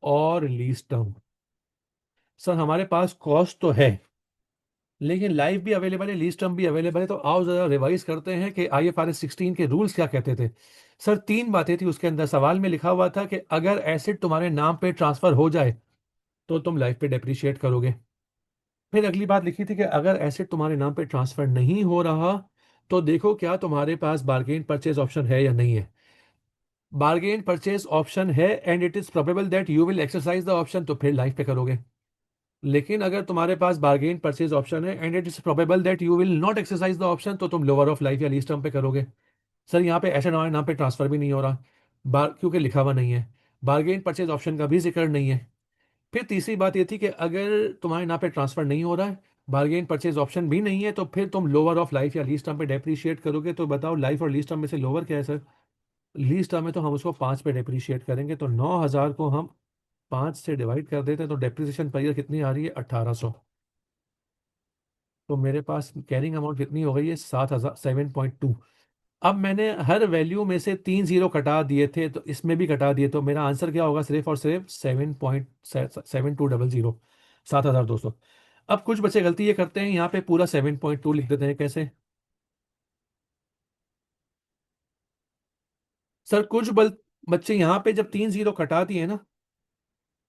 और लीज टर्म। सर हमारे पास कॉस्ट तो है लेकिन लाइफ भी अवेलेबल है, लीज टर्म भी अवेलेबल है, तो आओ जरा रिवाइज करते हैं कि IFRS 16 के रूल्स क्या कहते थे। सर 3 बातें थी उसके अंदर, सवाल में लिखा हुआ था कि अगर एसेट तुम्हारे नाम पे ट्रांसफर हो जाए तो तुम लाइफ पे डेप्रिशिएट करोगे। फिर अगली बात लिखी थी कि अगर एसेट तुम्हारे नाम पे ट्रांसफर नहीं हो रहा तो देखो क्या तुम्हारे पास बार्गेन परचेज ऑप्शन है या नहीं है। बार्गेन परचेज ऑप्शन है and it is probable that you will exercise the option, तो फिर लाइफ पे करोगे। लेकिन अगर तुम्हारे पास बार्गेन परचेज ऑप्शन है and it is probable that you will not exercise the option, तो तुम लोअर ऑफ लाइफ या लीज टर्म पे करोगे। सर यहाँ पे एसेट हमारे नाम पे ट्रांसफर भी नहीं हो रहा, बार क्योंकि लिखा हुआ नहीं है, बार्गेन परचेज ऑप्शन का भी जिक्र नहीं है। फिर तीसरी बात ये थी कि अगर तुम्हारे नाम पे ट्रांसफर नहीं हो रहा है, बार्गेन परचेज ऑप्शन भी नहीं है, तो फिर तुम लोअर ऑफ लाइफ या लीज टर्म पे डेप्रिशिएट करोगे। तो बताओ लाइफ और लीज टर्म में से लोअर क्या है सर। लीज टर्म में तो हम उसको 5 पे डेप्रिशिएट करेंगे, तो 9000 को हम 5 से डिवाइड कर देते हैं तो डेप्रिसिएशन पर ईयर कितनी आ रही है, 1800। तो मेरे पास कैरिंग अमाउंट कितनी हो गई है, 7000, 7.2। अब मैंने हर वैल्यू में से 3 जीरो कटा दिए थे तो इसमें भी कटा दिए, तो मेरा आंसर क्या होगा, सिर्फ और सिर्फ 7.7200, 7200। अब कुछ बच्चे गलती ये करते हैं, यहाँ पे पूरा 7.2 लिख देते हैं, कैसे। सर बच्चे यहाँ पे जब 3 जीरो कटा दिए ना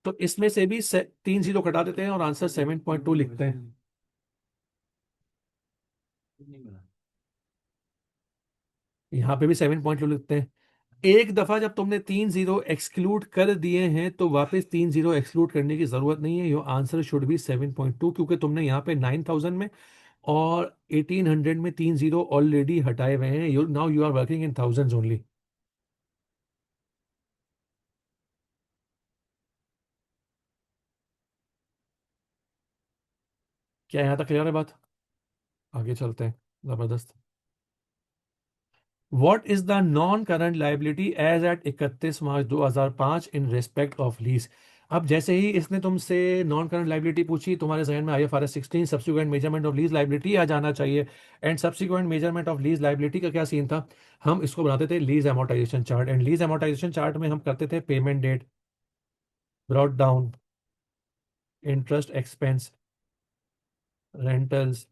तो इसमें से भी 3 जीरो कटा देते हैं और आंसर 7.2 लिखते हैं। यहाँ पे भी 7.2 लिखते हैं। एक दफा जब तुमने 3 जीरो एक्सक्लूड कर दिए हैं तो वापस 3 जीरो एक्सक्लूड करने की जरूरत नहीं है, योर आंसर शुड बी 7.2, क्योंकि तुमने यहाँ पे 9000 में और 1800 में 3 जीरो ऑलरेडी हटाए हुए हैं। Now you are working in thousands only. क्या यहाँ तक क्लियर है बात, आगे चलते हैं। जबरदस्त। What is the non current liability as at 31 March 2005 in respect of lease. अब जैसे ही इसने तुमसे नॉन करंट लाइबिलिटी पूछी, तुम्हारे जहन में IFRS 16 subsequent measurement of lease liability आ जाना चाहिए। And subsequent measurement of lease liability का क्या सीन था, हम इसको बनाते थे lease amortisation chart, and lease amortisation chart में हम करते थे payment date, brought down, interest expense, rentals,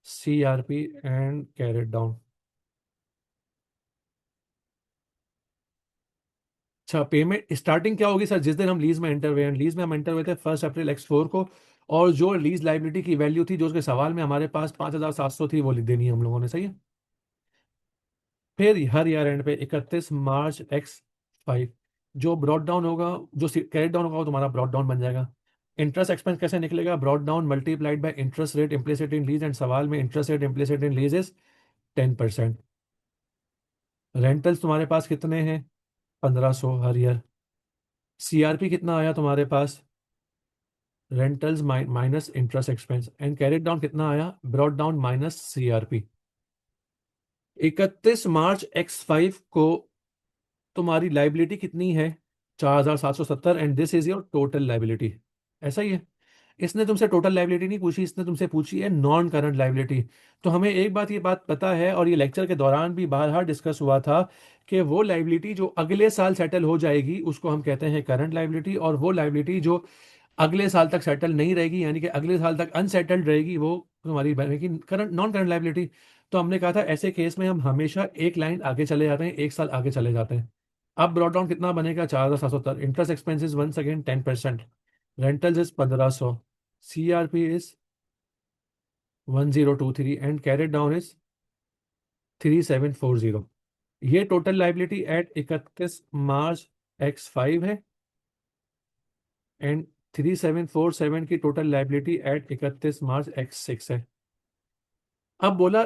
CRP and carried down. अच्छा, पेमेंट स्टार्टिंग क्या होगी सर, जिस दिन हम लीज में एंटर हुए हैं, लीज में हम एंटर हुए थे 1 अप्रैल X4 को, और जो लीज लाइबिलिटी की वैल्यू थी जो उसके सवाल में हमारे पास 5700 थी वो लिख देनी है हम लोगों ने, सही है। फिर हर ईयर एंड पे 31 मार्च X5, जो ब्रॉड डाउन होगा, जो कैरेट डाउन होगा वो तुम्हारा ब्रॉड डाउन बन जाएगा। इंटरेस्ट एक्सपेंस कैसे निकलेगा, brought down multiplied bye interest rate implicit in lease, and सवाल में interest rate implicit in lease is 10%। Rentals तुम्हारे पास कितने हैं, 1500 हर ईयर। CRP कितना आया तुम्हारे पास, rentals minus interest expense, and carried down कितना आया, brought down minus CRP। 31 March X5 को तुम्हारी लाइबिलिटी कितनी है, 4770, and this is your total liability. ऐसा ही है। इसने तुमसे टोटल लाइबिलिटी नहीं पूछी, इसने तुमसे पूछी है नॉन करंट लाइबिलिटी। तो हमें एक बात, ये बात पता है और ये लेक्चर के दौरान भी बार डिस्कस हुआ था कि वो लाइबिलिटी जो अगले साल सेटल हो जाएगी उसको हम कहते हैं करंट लाइबिलिटी, और वो लाइबिलिटी जो अगले साल तक सेटल नहीं रहेगी यानी कि अगले साल तक अनसेटल्ड रहेगी वो तुम्हारी बनेगी करंट, नॉन करंट लाइबिलिटी। तो हमने कहा था ऐसे केस में हम हमेशा एक लाइन आगे चले जाते हैं, 1 साल आगे चले जाते हैं। अब ब्रॉड डाउन कितना बनेगा, 4770, interest expenses once again 10%, rentals is 1500, CRP is 1023, and carried down is 3740। ये total liability at 31 March X5 है, एंड 3747 की total liability at 31 March X6 है। अब बोला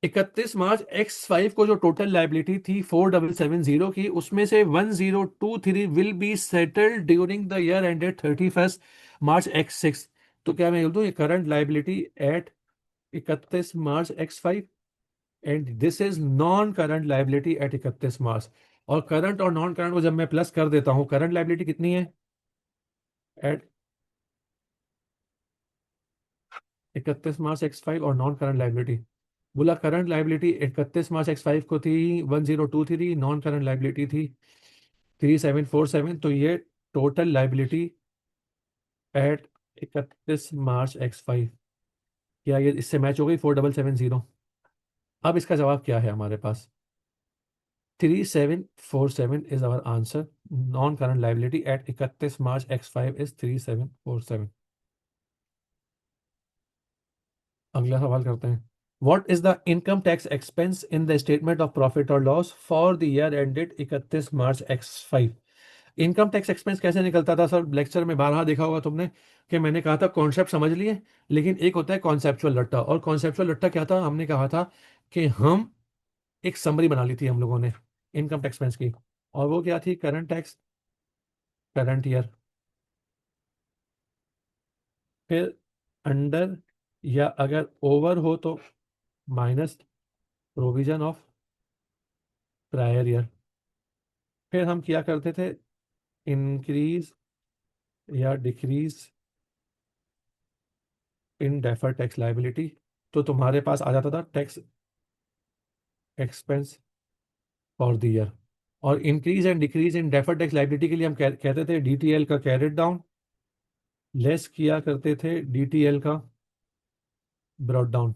31 मार्च X5 को जो टोटल लाइबिलिटी थी 4770 की, उसमें से 1023 will be settled during the year ended 31 March X6। तो क्या मैं बोल दूं, ये current liability at 31 March X5, and this is non current liability at 31 March. और करंट और नॉन करंट को जब मैं प्लस कर देता हूं, करंट लाइबिलिटी कितनी है एट 31 मार्च X5, और नॉन करंट लाइबिलिटी, बोला करंट लाइबिलिटी 31 मार्च X5 को थी 1023, नॉन करंट लाइबिलिटी थी 3747। तो ये total liability at 31 March X5, क्या ये इससे मैच हो गई 4770? अब इसका जवाब क्या है हमारे पास? 3747 is our answer. Non current liability at 31 March X5 is 3747। अगला सवाल करते हैं। What is the income tax expense in the statement of profit और loss for the year ended 31 March X5? Income tax expense कैसे निकलता था सर? लेक्चर में बारहा देखा होगा तुमने कि मैंने कहा था कॉन्सेप्ट समझ लिए, लेकिन एक होता है कॉन्सेप्चुअल रट्टा। और कॉन्सेप्चुअल रट्टा क्या था? हमने कहा था कि हम एक समरी बना ली थी हम लोगों ने इनकम टैक्स एक्सपेंस की, और वो क्या थी? करंट टैक्स, करंट ईयर, फिर अंडर या अगर ओवर हो तो minus provision of prior year. फिर हम किया करते थे इंक्रीज या decrease in defer tax liability. तो तुम्हारे पास आ जाता था tax expense for the year. और increase and decrease in defer tax liability के लिए हम कहते थे डीटीएल का कैरेट डाउन, लेस किया करते थे डीटीएल का ब्रॉड डाउन।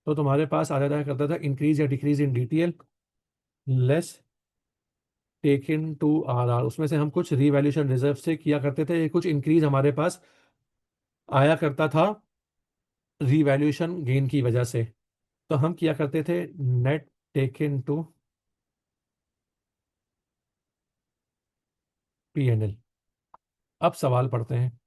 तो तुम्हारे पास आ जाता करता था इंक्रीज या decrease in DTL less taken to RR. उसमें से हम कुछ रीवैल्यूएशन रिजर्व से किया करते थे, कुछ इंक्रीज हमारे पास आया करता था रीवैल्यूएशन गेन की वजह से। तो हम किया करते थे नेट टेकन टू पीएनएल। अब सवाल पढ़ते हैं।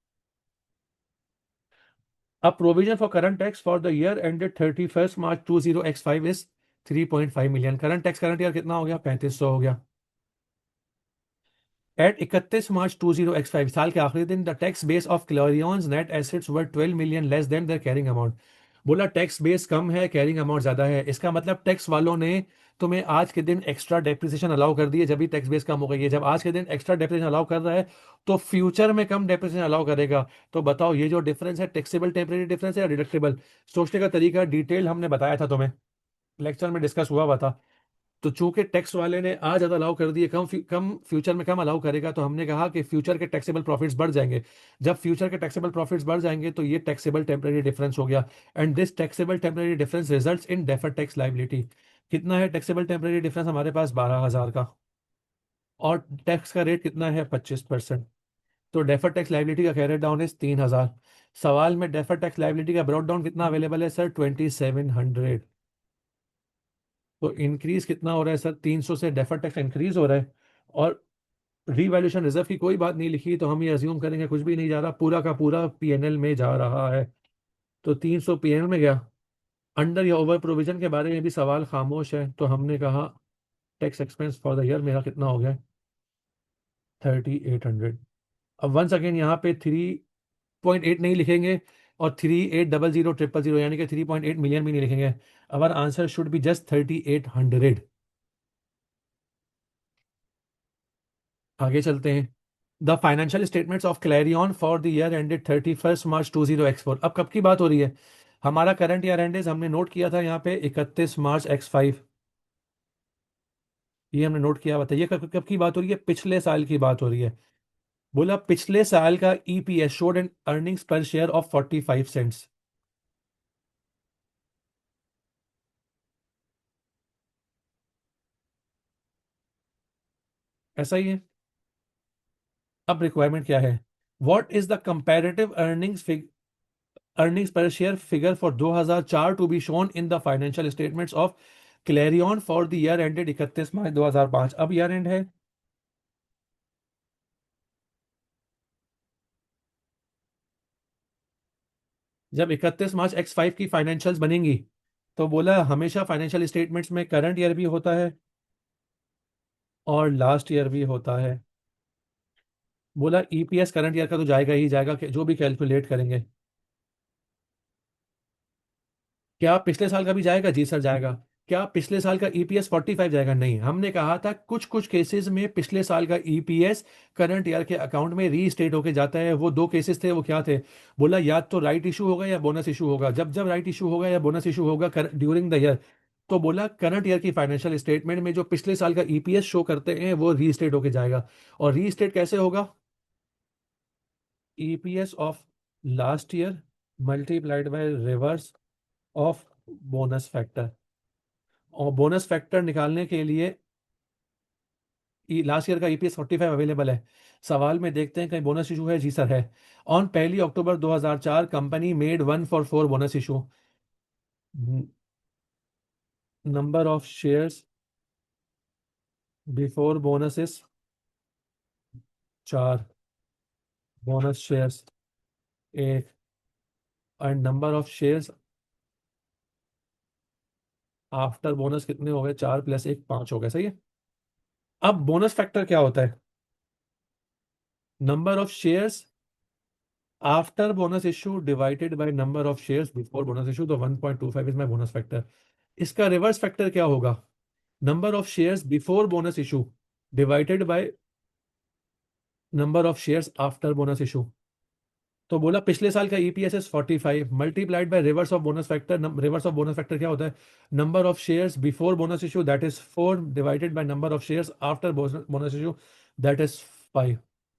अब provision for current tax for the year ended 31 March 20X5 is 3.5 million. Current tax current year कितना हो गया? 3500 हो गया। एट 31 मार्च 20X5, साल के आखिरी दिन, the tax base of Clarion's net assets were 12 million less than their carrying amount. बोला टैक्स बेस कम है, कैरिंग अमाउंट ज्यादा है। इसका मतलब टैक्स वालों ने तुम्हें आज के दिन एक्स्ट्रा डेप्रिसिएशन अलाउ कर दी है, जब भी टैक्स बेस कम हो गई है। जब आज के दिन एक्स्ट्रा डेप्रिसिएशन अलाउ कर रहा है, तो फ्यूचर में कम डेप्रिसिएशन अलाउ करेगा। तो बताओ ये जो डिफरेंस है टैक्सेबल टेम्परेरी डिफरेंस है या डिडक्टेबल? सोचने का तरीका डिटेल हमने बताया था तुम्हें, लेक्चर में डिस्कस हुआ था। तो चूंकि टैक्स वाले ने आज ज्यादा अलाउ कर दिए, कम फ्यूचर में कम अलाउ करेगा, तो हमने कहा कि फ्यूचर के टैक्सेबल प्रॉफिट्स बढ़ जाएंगे। जब फ्यूचर के टैक्सेबल प्रॉफिट्स बढ़ जाएंगे तो ये टैक्सेबल टेम्परेरी डिफरेंस हो गया, and this taxable temporary difference results in deferred tax liability. कितना है टैक्सेबल टेम्परेरी डिफरेंस हमारे पास? 12,000 का। और टैक्स का रेट कितना है? 25%। तो डेफर्ड टैक्स लाइबिलिटी का कैरेट डाउन इज 3,000। सवाल में डेफर्ड टैक्स लाइबिलिटी का ब्रॉड डाउन कितना अवेलेबल है सर? 2700। तो इंक्रीज कितना हो रहा है सर? 300 से डेफर्ड टैक्स इंक्रीज हो रहा है। और रीवैल्यूएशन रिजर्व की कोई बात नहीं लिखी, तो हम ये अज्यूम करेंगे कुछ भी नहीं जा रहा, पूरा का पूरा पीएनएल में जा रहा है। तो 300 पीएनएल में गया। अंडर या ओवर प्रोविजन के बारे में भी सवाल खामोश है, तो हमने कहा tax expense for the year मेरा कितना हो गया? 3800। अब वंस अगेन यहाँ पे 3.8 नहीं लिखेंगे, और 38000000, यानी कि 3.8 मिलियन भी नहीं लिखेंगे। Our answer should be just 3800। आगे चलते हैं। The financial statements of Clarion for the year ended 31 March 20X4। अब कब की बात हो रही है? हमारा करंट ईयर एंडेज हमने नोट किया था यहाँ पे 31 मार्च X5। ये हमने नोट किया। बताइए कब कब की बात हो रही है? पिछले साल की बात हो रही है। बोला पिछले साल का EPS showed an earnings per share of 45 cents. ऐसा ही है। अब रिक्वायरमेंट क्या है? What is the comparative earnings per share figure for 2004 to be shown in the financial statements of Clarion for the year ended 31 March 2005। अब ईयर एंड है। जब 31 मार्च X5 की फाइनेंशियल्स बनेंगी, तो बोला हमेशा फाइनेंशियल स्टेटमेंट्स में करंट ईयर भी होता है और लास्ट ईयर भी होता है। बोला ईपीएस करंट ईयर का तो जाएगा ही जाएगा, जो भी कैलकुलेट करेंगे। क्या पिछले साल का भी जाएगा? जी सर जाएगा। क्या पिछले साल का ईपीएस 45 जाएगा? नहीं, हमने कहा था कुछ कुछ केसेस में पिछले साल का ईपीएस करंट ईयर के अकाउंट में रीस्टेट होके जाता है। वो दो केसेस थे, वो क्या थे? बोला या तो राइट इशू होगा या बोनस इशू होगा। जब जब राइट इशू होगा या बोनस इशू होगा ड्यूरिंग द ईयर, तो बोला करंट ईयर की फाइनेंशियल स्टेटमेंट में जो पिछले साल का ईपीएस शो करते हैं वो रीस्टेट होके जाएगा। और रीस्टेट कैसे होगा? EPS of last year multiplied by reverse of bonus factor. और बोनस फैक्टर निकालने के लिए लास्ट ईयर का ईपीएस 45 अवेलेबल है। सवाल में देखते हैं कहीं बोनस इशू है। जी सर है। On 1 October 2004 company made 1 for 4 bonus issue. Number of shares before bonuses 4, bonus shares 1, and number of shares after bonus कितने हो गए? 4 + 1 5 हो गए। सही है। अब बोनस फैक्टर क्या होता है? Number of shares after bonus issue divided by number of shares before bonus issue, तो 1.25 इज माय बोनस फैक्टर। इसका रिवर्स फैक्टर क्या होगा? Number of shares before bonus issue divided by number of shares after bonus issue. तो बोला पिछले साल का EPS is 45 multiplied by reverse of bonus factor. Reverse of bonus factor क्या होता है? Number of shares before bonus issue that is 4 divided by number of shares after bonus issue that is 5।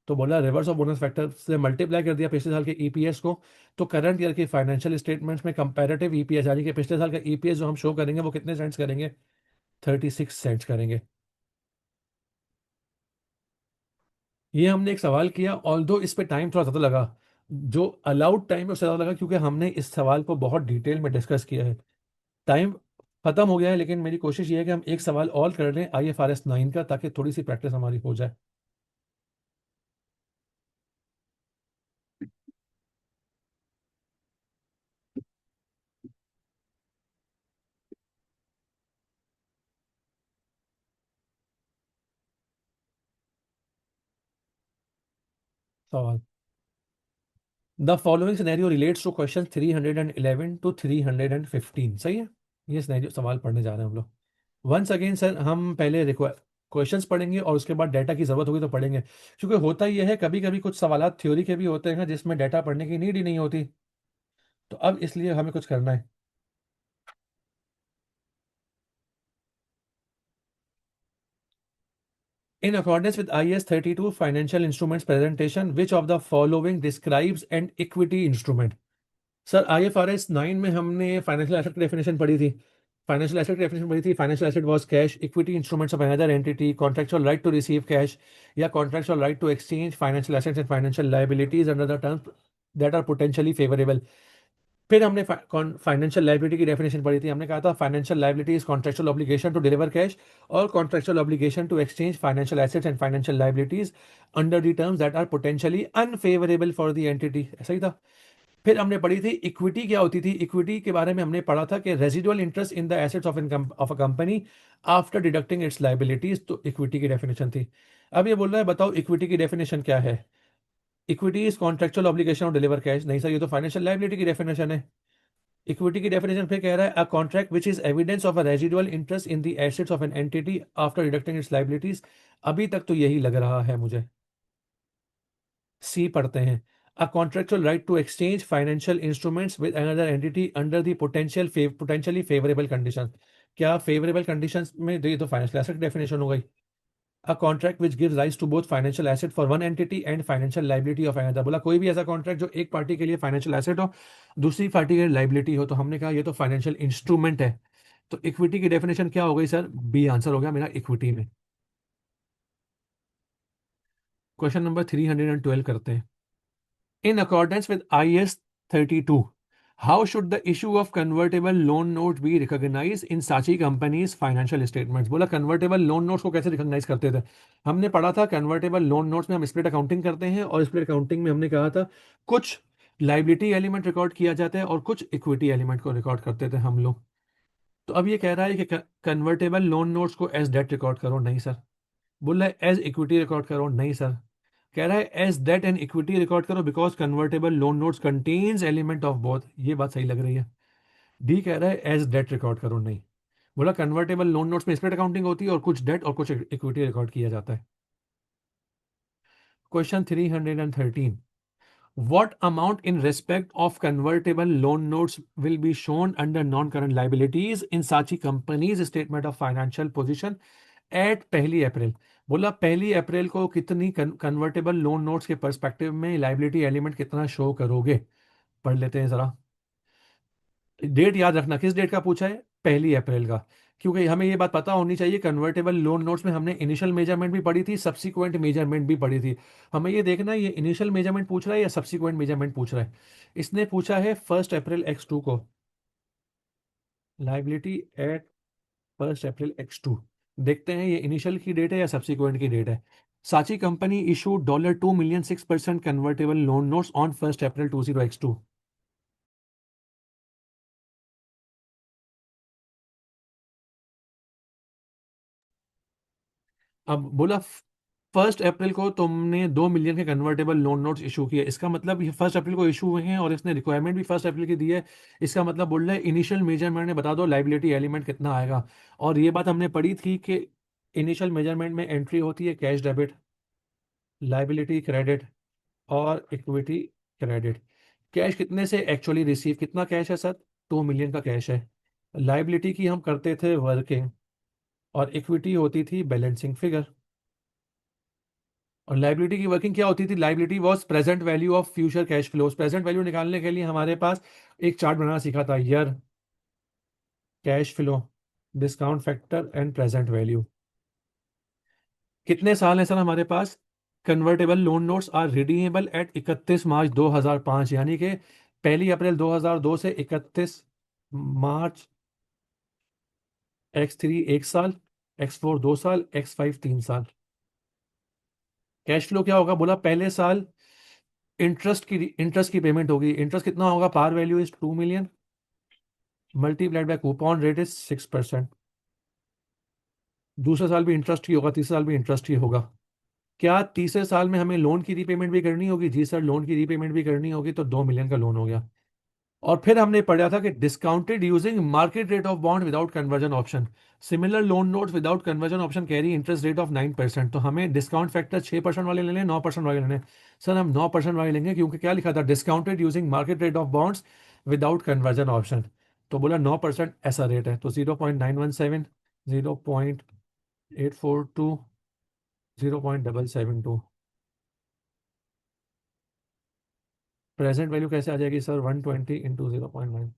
तो बोला रिवर्स ऑफ बोनस फैक्टर से मल्टीप्लाई कर दिया पिछले साल के ईपीएस को, तो करंट ईयर की फाइनेंशियल स्टेटमेंट्स में कंपैरेटिव ईपीएस यानी कि पिछले साल का ईपीएस जो हम शो करेंगे वो कितने सेंट्स करेंगे? 36 सेंट्स करेंगे। ये हमने एक सवाल किया, ऑल्दो इस पे टाइम थोड़ा ज़्यादा लगा। जो अलाउड टाइम है उससे ज़्यादा लगा क्योंकि हमने इस सवाल को बहुत डिटेल में डिस्कस किया है। टाइम खत्म हो गया है, लेकिन मेरी कोशिश ये है कि हम एक सवाल और कर लें IFRS 9 का, ताकि थोड़ी सी प्रैक्टिस हमारी हो जाए। सवाल: the following scenario relates to question 311 to 315। सही है। ये सिनेरियो सवाल पढ़ने जा रहे हैं हम लोग। वंस अगेन सर, हम पहले क्वेश्चंस पढ़ेंगे और उसके बाद डाटा की जरूरत होगी तो पढ़ेंगे, क्योंकि होता यह है कभी कभी कुछ सवाल थ्योरी के भी होते हैं जिसमें डाटा पढ़ने की नीड ही नहीं होती। तो अब इसलिए हमें कुछ करना है। In accordance with IS 32 financial instruments presentation, which of the following describes an equity instrument? Sir IFRS 9 में हमने फाइनेंशियल एसेट की डेफिनेशन पढ़ी थी। Financial asset was cash, equity instruments of another entity, contractual right to receive cash, या contractual right to exchange financial assets and financial liabilities under the terms that are potentially favourable. फिर हमने फाइनेंशियल लाइबिलिटी की डेफिनेशन पढ़ी थी। हमने कहा था financial liability is contractual obligation to deliver cash और contractual obligation to exchange financial assets and financial liabilities under the terms that are potentially unfavourable for the entity. ऐसा ही था। फिर हमने पढ़ी थी इक्विटी क्या होती थी। इक्विटी के बारे में हमने पढ़ा था कि residual interest in the assets of income of a company after deducting it's liabilities, तो इक्विटी की डेफिनेशन थी। अब ये बोल रहा है बताओ इक्विटी की डेफिनेशन क्या है? Equity is contractual obligation of deliver cash. नहीं सर, ये तो फाइनेंशियल लाइबिलिटी की डेफिनेशन है। इक्विटी की डेफिनेशन फिर कह रहा है अ contract which is evidence of a residual interest in the assets of an entity after deducting it's liabilities. अभी तक तो यही लग रहा है मुझे। सी पढ़ते हैं। A contractual right to exchange financial instruments with another entity under the potentially favourable condition. क्या फेवरेबल कंडीशंस में? ये तो फाइनेंशियल एसेट डेफिनेशन हो गई। A contract which gives rise to both financial asset for one entity and financial liability of another. बोला कोई भी ऐसा कॉन्ट्रैक्ट जो एक पार्टी के लिए फाइनेंशियल एसेट हो, दूसरी पार्टी के लिए लाइबिलिटी हो, तो हमने कहा ये तो फाइनेंशियल इंस्ट्रूमेंट है। तो इक्विटी की डेफिनेशन क्या हो गई सर? बी आंसर हो गया मेरा इक्विटी में। क्वेश्चन नंबर 312 करते हैं। In accordance with IS 32, how should the issue of convertible loan note be recognized in Sachi company's financial statements? बोला कन्वर्टेबल लोन नोट्स को कैसे रिकॉग्नाइज करते थे। हमने पढ़ा था कन्वर्टेबल लोन नोट्स में हम स्प्लिट अकाउंटिंग करते हैं, और स्प्लिट अकाउंटिंग में हमने कहा था कुछ लाइबिलिटी एलिमेंट रिकॉर्ड किया जाता है और कुछ इक्विटी एलिमेंट को रिकॉर्ड करते थे हम लोग। तो अब ये कह रहा है कि कन्वर्टेबल लोन नोट्स को एज डेट रिकॉर्ड करो, नहीं सर। बोल रहा है एज इक्विटी रिकॉर्ड करो, नहीं सर। कह रहा है as debt and equity record करो because convertible loan notes contains element of both, ये बात सही लग रही है। डी कह रहा है एज डेट रिकॉर्ड करो, नहीं। बोला कन्वर्टेबल लोन नोट्स में स्प्लिट अकाउंटिंग होती है और कुछ डेट और कुछ इक्विटी रिकॉर्ड किया जाता है। Question 313, what amount in respect of convertible loan notes will be shown under non-current liabilities in Sachi Company's statement of financial position at 1 अप्रैल। बोला 1 अप्रैल को कितनी कन्वर्टेबल लोन नोट्स के पर्सपेक्टिव में लाइबिलिटी एलिमेंट कितना शो करोगे। पढ़ लेते हैं जरा। डेट याद रखना, किस डेट का पूछा है, 1 अप्रैल का। क्योंकि हमें ये बात पता होनी चाहिए, कन्वर्टेबल लोन नोट्स में हमने इनिशियल मेजरमेंट भी पढ़ी थी, सब्सिक्वेंट मेजरमेंट भी पढ़ी थी। हमें ये देखना है ये इनिशियल मेजरमेंट पूछ रहा है या सब्सिक्वेंट मेजरमेंट पूछ रहा है। इसने पूछा है 1 अप्रैल X2 को, लाइबिलिटी एट 1 अप्रैल X2। देखते हैं ये इनिशियल की डेट है या सब्सिक्वेंट की डेट है। साची company issue $2 million 6% convertible loan notes on 1 April 20X2। अब बोला 1 अप्रैल को तुमने 2 मिलियन के कन्वर्टेबल लोन नोट्स इशू किए, इसका मतलब ये 1 अप्रैल को इशू हुए हैं और इसने रिक्वायरमेंट भी 1 अप्रैल की दी है। इसका मतलब बोल रहा है इनिशियल मेजरमेंट में बता दो लाइबिलिटी एलिमेंट कितना आएगा। और ये बात हमने पढ़ी थी कि इनिशियल मेजरमेंट में एंट्री होती है कैश डेबिट, लाइबिलिटी क्रेडिट और इक्विटी क्रेडिट। कैश कितने से एक्चुअली रिसीव, कितना कैश है सर, 2 मिलियन का कैश है। लाइबिलिटी की हम करते थे वर्किंग और इक्विटी होती थी बैलेंसिंग फिगर। और लाइबिलिटी की वर्किंग क्या होती थी, liability was present value of future cash flows. Present value निकालने के लिए हमारे पास एक चार्ट बनाना सीखा था, year, cash flow, discount factor and present value. कितने साल हैं सर हमारे पास, convertible loan notes are redeemable at 31 March 2005, यानी कि 1 अप्रैल 2002 से 31 मार्च। X3 1 साल, X4 2 साल, X5 3 साल। कैश फ्लो क्या होगा, बोला पहले साल इंटरेस्ट की पेमेंट होगी। इंटरेस्ट कितना होगा, par value is 2 million multiplied by coupon rate is 6%। दूसरे साल भी इंटरेस्ट ही होगा, तीसरे साल भी इंटरेस्ट ही होगा। क्या तीसरे साल में हमें लोन की रीपेमेंट भी करनी होगी, जी सर लोन की रीपेमेंट भी करनी होगी, तो 2 मिलियन का लोन हो गया। और फिर हमने पढ़ा था कि discounted using market rate of bond without conversion option, similar loan notes without conversion option carry interest rate of 9%। तो हमें डिस्काउंट फैक्टर 6% वाले लेने, 9% वाले लेने। सर हम 9% वाले लेंगे क्योंकि क्या लिखा था, discounted using market rate of bonds without conversion option. तो बोला 9% ऐसा रेट है, तो 0.917, 0.842, 0.772। प्रेजेंट वैल्यू कैसे आ जाएगी सर, 120 × 0.9।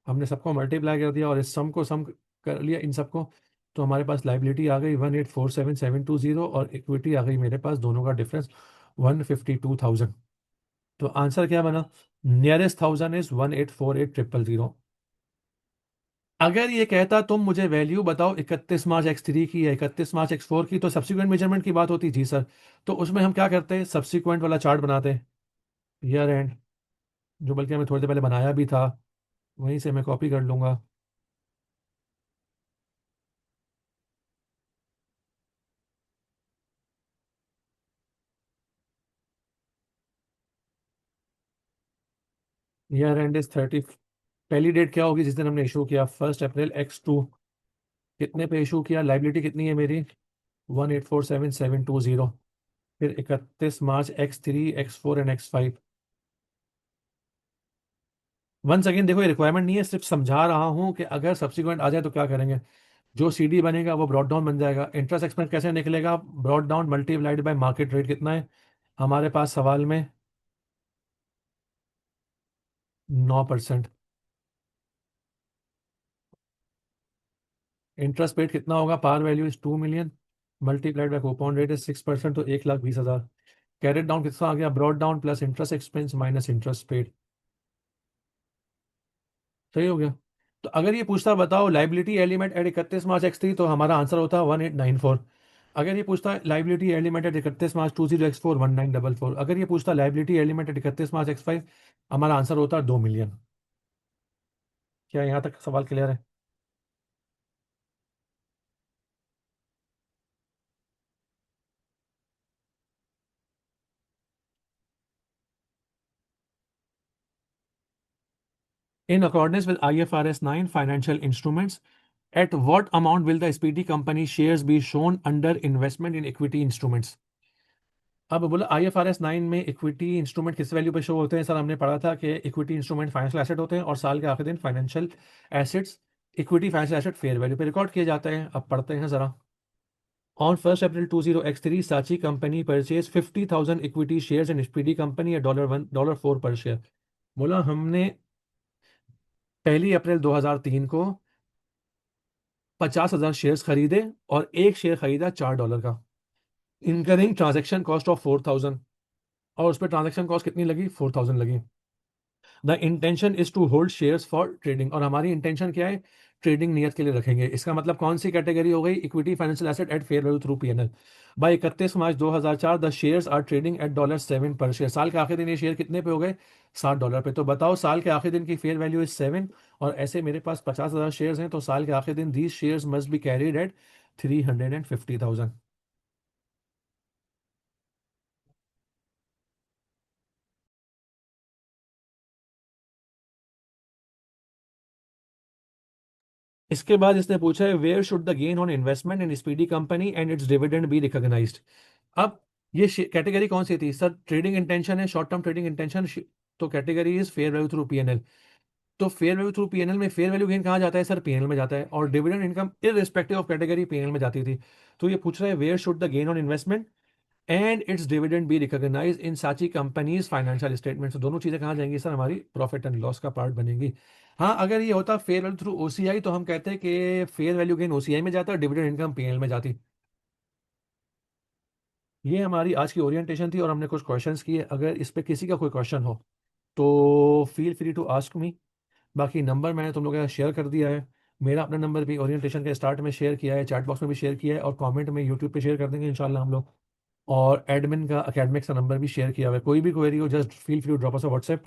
हमने सबको मल्टीप्लाई कर दिया और इस सम को सम कर लिया इन सबको। तो हमारे पास लाइबिलिटी आ गई 1847720 और इक्विटी आ गई मेरे पास, दोनों का डिफरेंस 152,000। तो आंसर क्या बना, नियरेस्ट 1000 इज 1848000। अगर ये कहता तुम मुझे वैल्यू बताओ 31 मार्च X3 की या 31 मार्च X4 की, तो सब्सिक्वेंट मेजरमेंट की बात होती, जी सर। तो उसमें हम क्या करते हैं, सब्सिक्वेंट वाला चार्ट बनाते हैं, ईयर एंड, जो बल्कि हमें थोड़ी देर पहले बनाया भी था, वहीं से मैं कॉपी कर लूंगा। Year and is 30। पहली डेट क्या होगी, जिस दिन हमने इशू किया, 1 अप्रैल X2। कितने पे इशू किया, लाइबिलिटी कितनी है मेरी, 1847720। फिर 31 मार्च X3 X4 and X5। Once again देखो, ये रिक्वायरमेंट नहीं है, सिर्फ समझा रहा हूं कि अगर सब्सिक्वेंट आ जाए तो क्या करेंगे। जो CD बनेगा वो ब्रॉड डाउन बन जाएगा। इंटरेस्ट एक्सपेंस कैसे निकलेगा, brought down multiplied bye market rate कितना है हमारे पास सवाल में, 9%। इंटरेस्ट पेड कितना होगा, par value is 2 million multiplied by coupon rate is 6%, तो 1,20,000। कैरेट डाउन कितना आ गया, brought down plus interest expense minus interest paid. सही हो गया। तो अगर ये पूछता बताओ लाइबिलिटी एलिमेंट एट 31 मार्च X3, तो हमारा आंसर होता 1894। अगर ये पूछता लाइबिलिटी एलिमेंट एट 31 मार्च 20X4, 1944। अगर ये पूछता liability element eight 31 March X5, हमारा आंसर होता 2 मिलियन। क्या यहाँ तक सवाल क्लियर है। In accordance with IFRS 9 financial instruments, at what amount will the SPT company shares be shown under investment in equity instruments? अब बोला IFRS 9 में इक्विटी इंस्ट्रूमेंट किस वैल्यू पे शो होते हैं सर? हमने पढ़ा था कि इक्विटी इंस्ट्रूमेंट फाइनेंशियल एसेट होते हैं और साल के आखिरी दिन financial assets equity financial asset fair value पे रिकॉर्ड किए जाते हैं। अब पढ़ते हैं जरा। On 1st April 2023, Saatchi company purchased 50,000 equity shares in SPD company at $1.4 per share। बोला हमने 1 अप्रैल 2003 को 50,000 शेयर्स खरीदे और एक शेयर खरीदा $4 का। इनकरिंग ट्रांजैक्शन कॉस्ट ऑफ 4,000, और उस पर ट्रांजैक्शन कॉस्ट कितनी लगी? 4,000 लगी। The intention is to hold shares for trading, और हमारी इंटेंशन क्या है? ट्रेडिंग नियत के लिए रखेंगे। इसका मतलब कौन सी कैटेगरी हो गई? Equity financial asset at fair value through PnL. By 31 March 2004 the shares are trading at $7 per share. साल के आखिरी दिन ये शेयर कितने पे हो गए? $7 पे। तो बताओ साल के आखिरी दिन की फेयर वैल्यू इज 7, और ऐसे मेरे पास 50,000 शेयर्स हैं, तो साल के आखिरी दिन these shares must be carried at 350,000। इसके बाद इसने पूछा है where should the gain on investment in Speedy company and its dividend be recognised. अब ये कैटेगरी कौन सी थी सर? ट्रेडिंग इंटेंशन है, शॉर्ट टर्म ट्रेडिंग इंटेंशन। तो category is fair value through PnL. तो फेयर वैल्यू थ्रू पीएनएल में फेयर वैल्यू गेन कहाँ जाता है सर? पीएनएल में जाता है। और dividend income irrespective of category PNL में जाती थी। तो ये पूछ रहा है where should the gain on investment and its dividend be recognise in Saatchi company's financial statement. तो दोनों चीजें कहाँ जाएंगी सर? हमारी प्रॉफिट एंड लॉस का पार्ट बनेगी। हाँ, अगर ये होता फेयर वैल्यू थ्रू ओसीआई तो हम कहते हैं कि फेयर वैल्यू गेन ओसीआई में जाता है, डिविडेंड इनकम पीएनएल में जाती। ये हमारी आज की ओरिएंटेशन थी और हमने कुछ क्वेश्चंस किए। अगर इस पे किसी का कोई क्वेश्चन हो तो feel free to ask me. बाकी नंबर मैंने तुम लोगों के साथ शेयर कर दिया है। मेरा अपना नंबर भी ओरिएंटेशन के स्टार्ट में शेयर किया है, चैट बॉक्स में भी शेयर किया है, और कमेंट में यूट्यूब पे शेयर कर देंगे इंशाल्लाह हम लोग। और एडमिन का अकेडमिक्स का नंबर भी शेयर किया हुआ है। कोई भी क्वेरी हो just feel free to drop us a WhatsApp.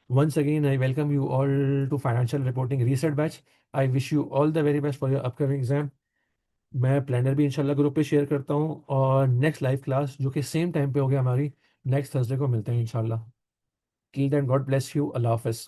Once again I welcome you all to financial reporting reset batch. I wish you all the very best for your upcoming exam. मैं प्लानर भी इंशाल्लाह ग्रुप पे शेयर करता हूँ, और नेक्स्ट लाइव क्लास जो कि सेम टाइम पे होगी हमारी, नेक्स्ट थर्सडे को मिलते हैं इंशाल्लाह। Till then God bless you, अल्लाह हाफिज़।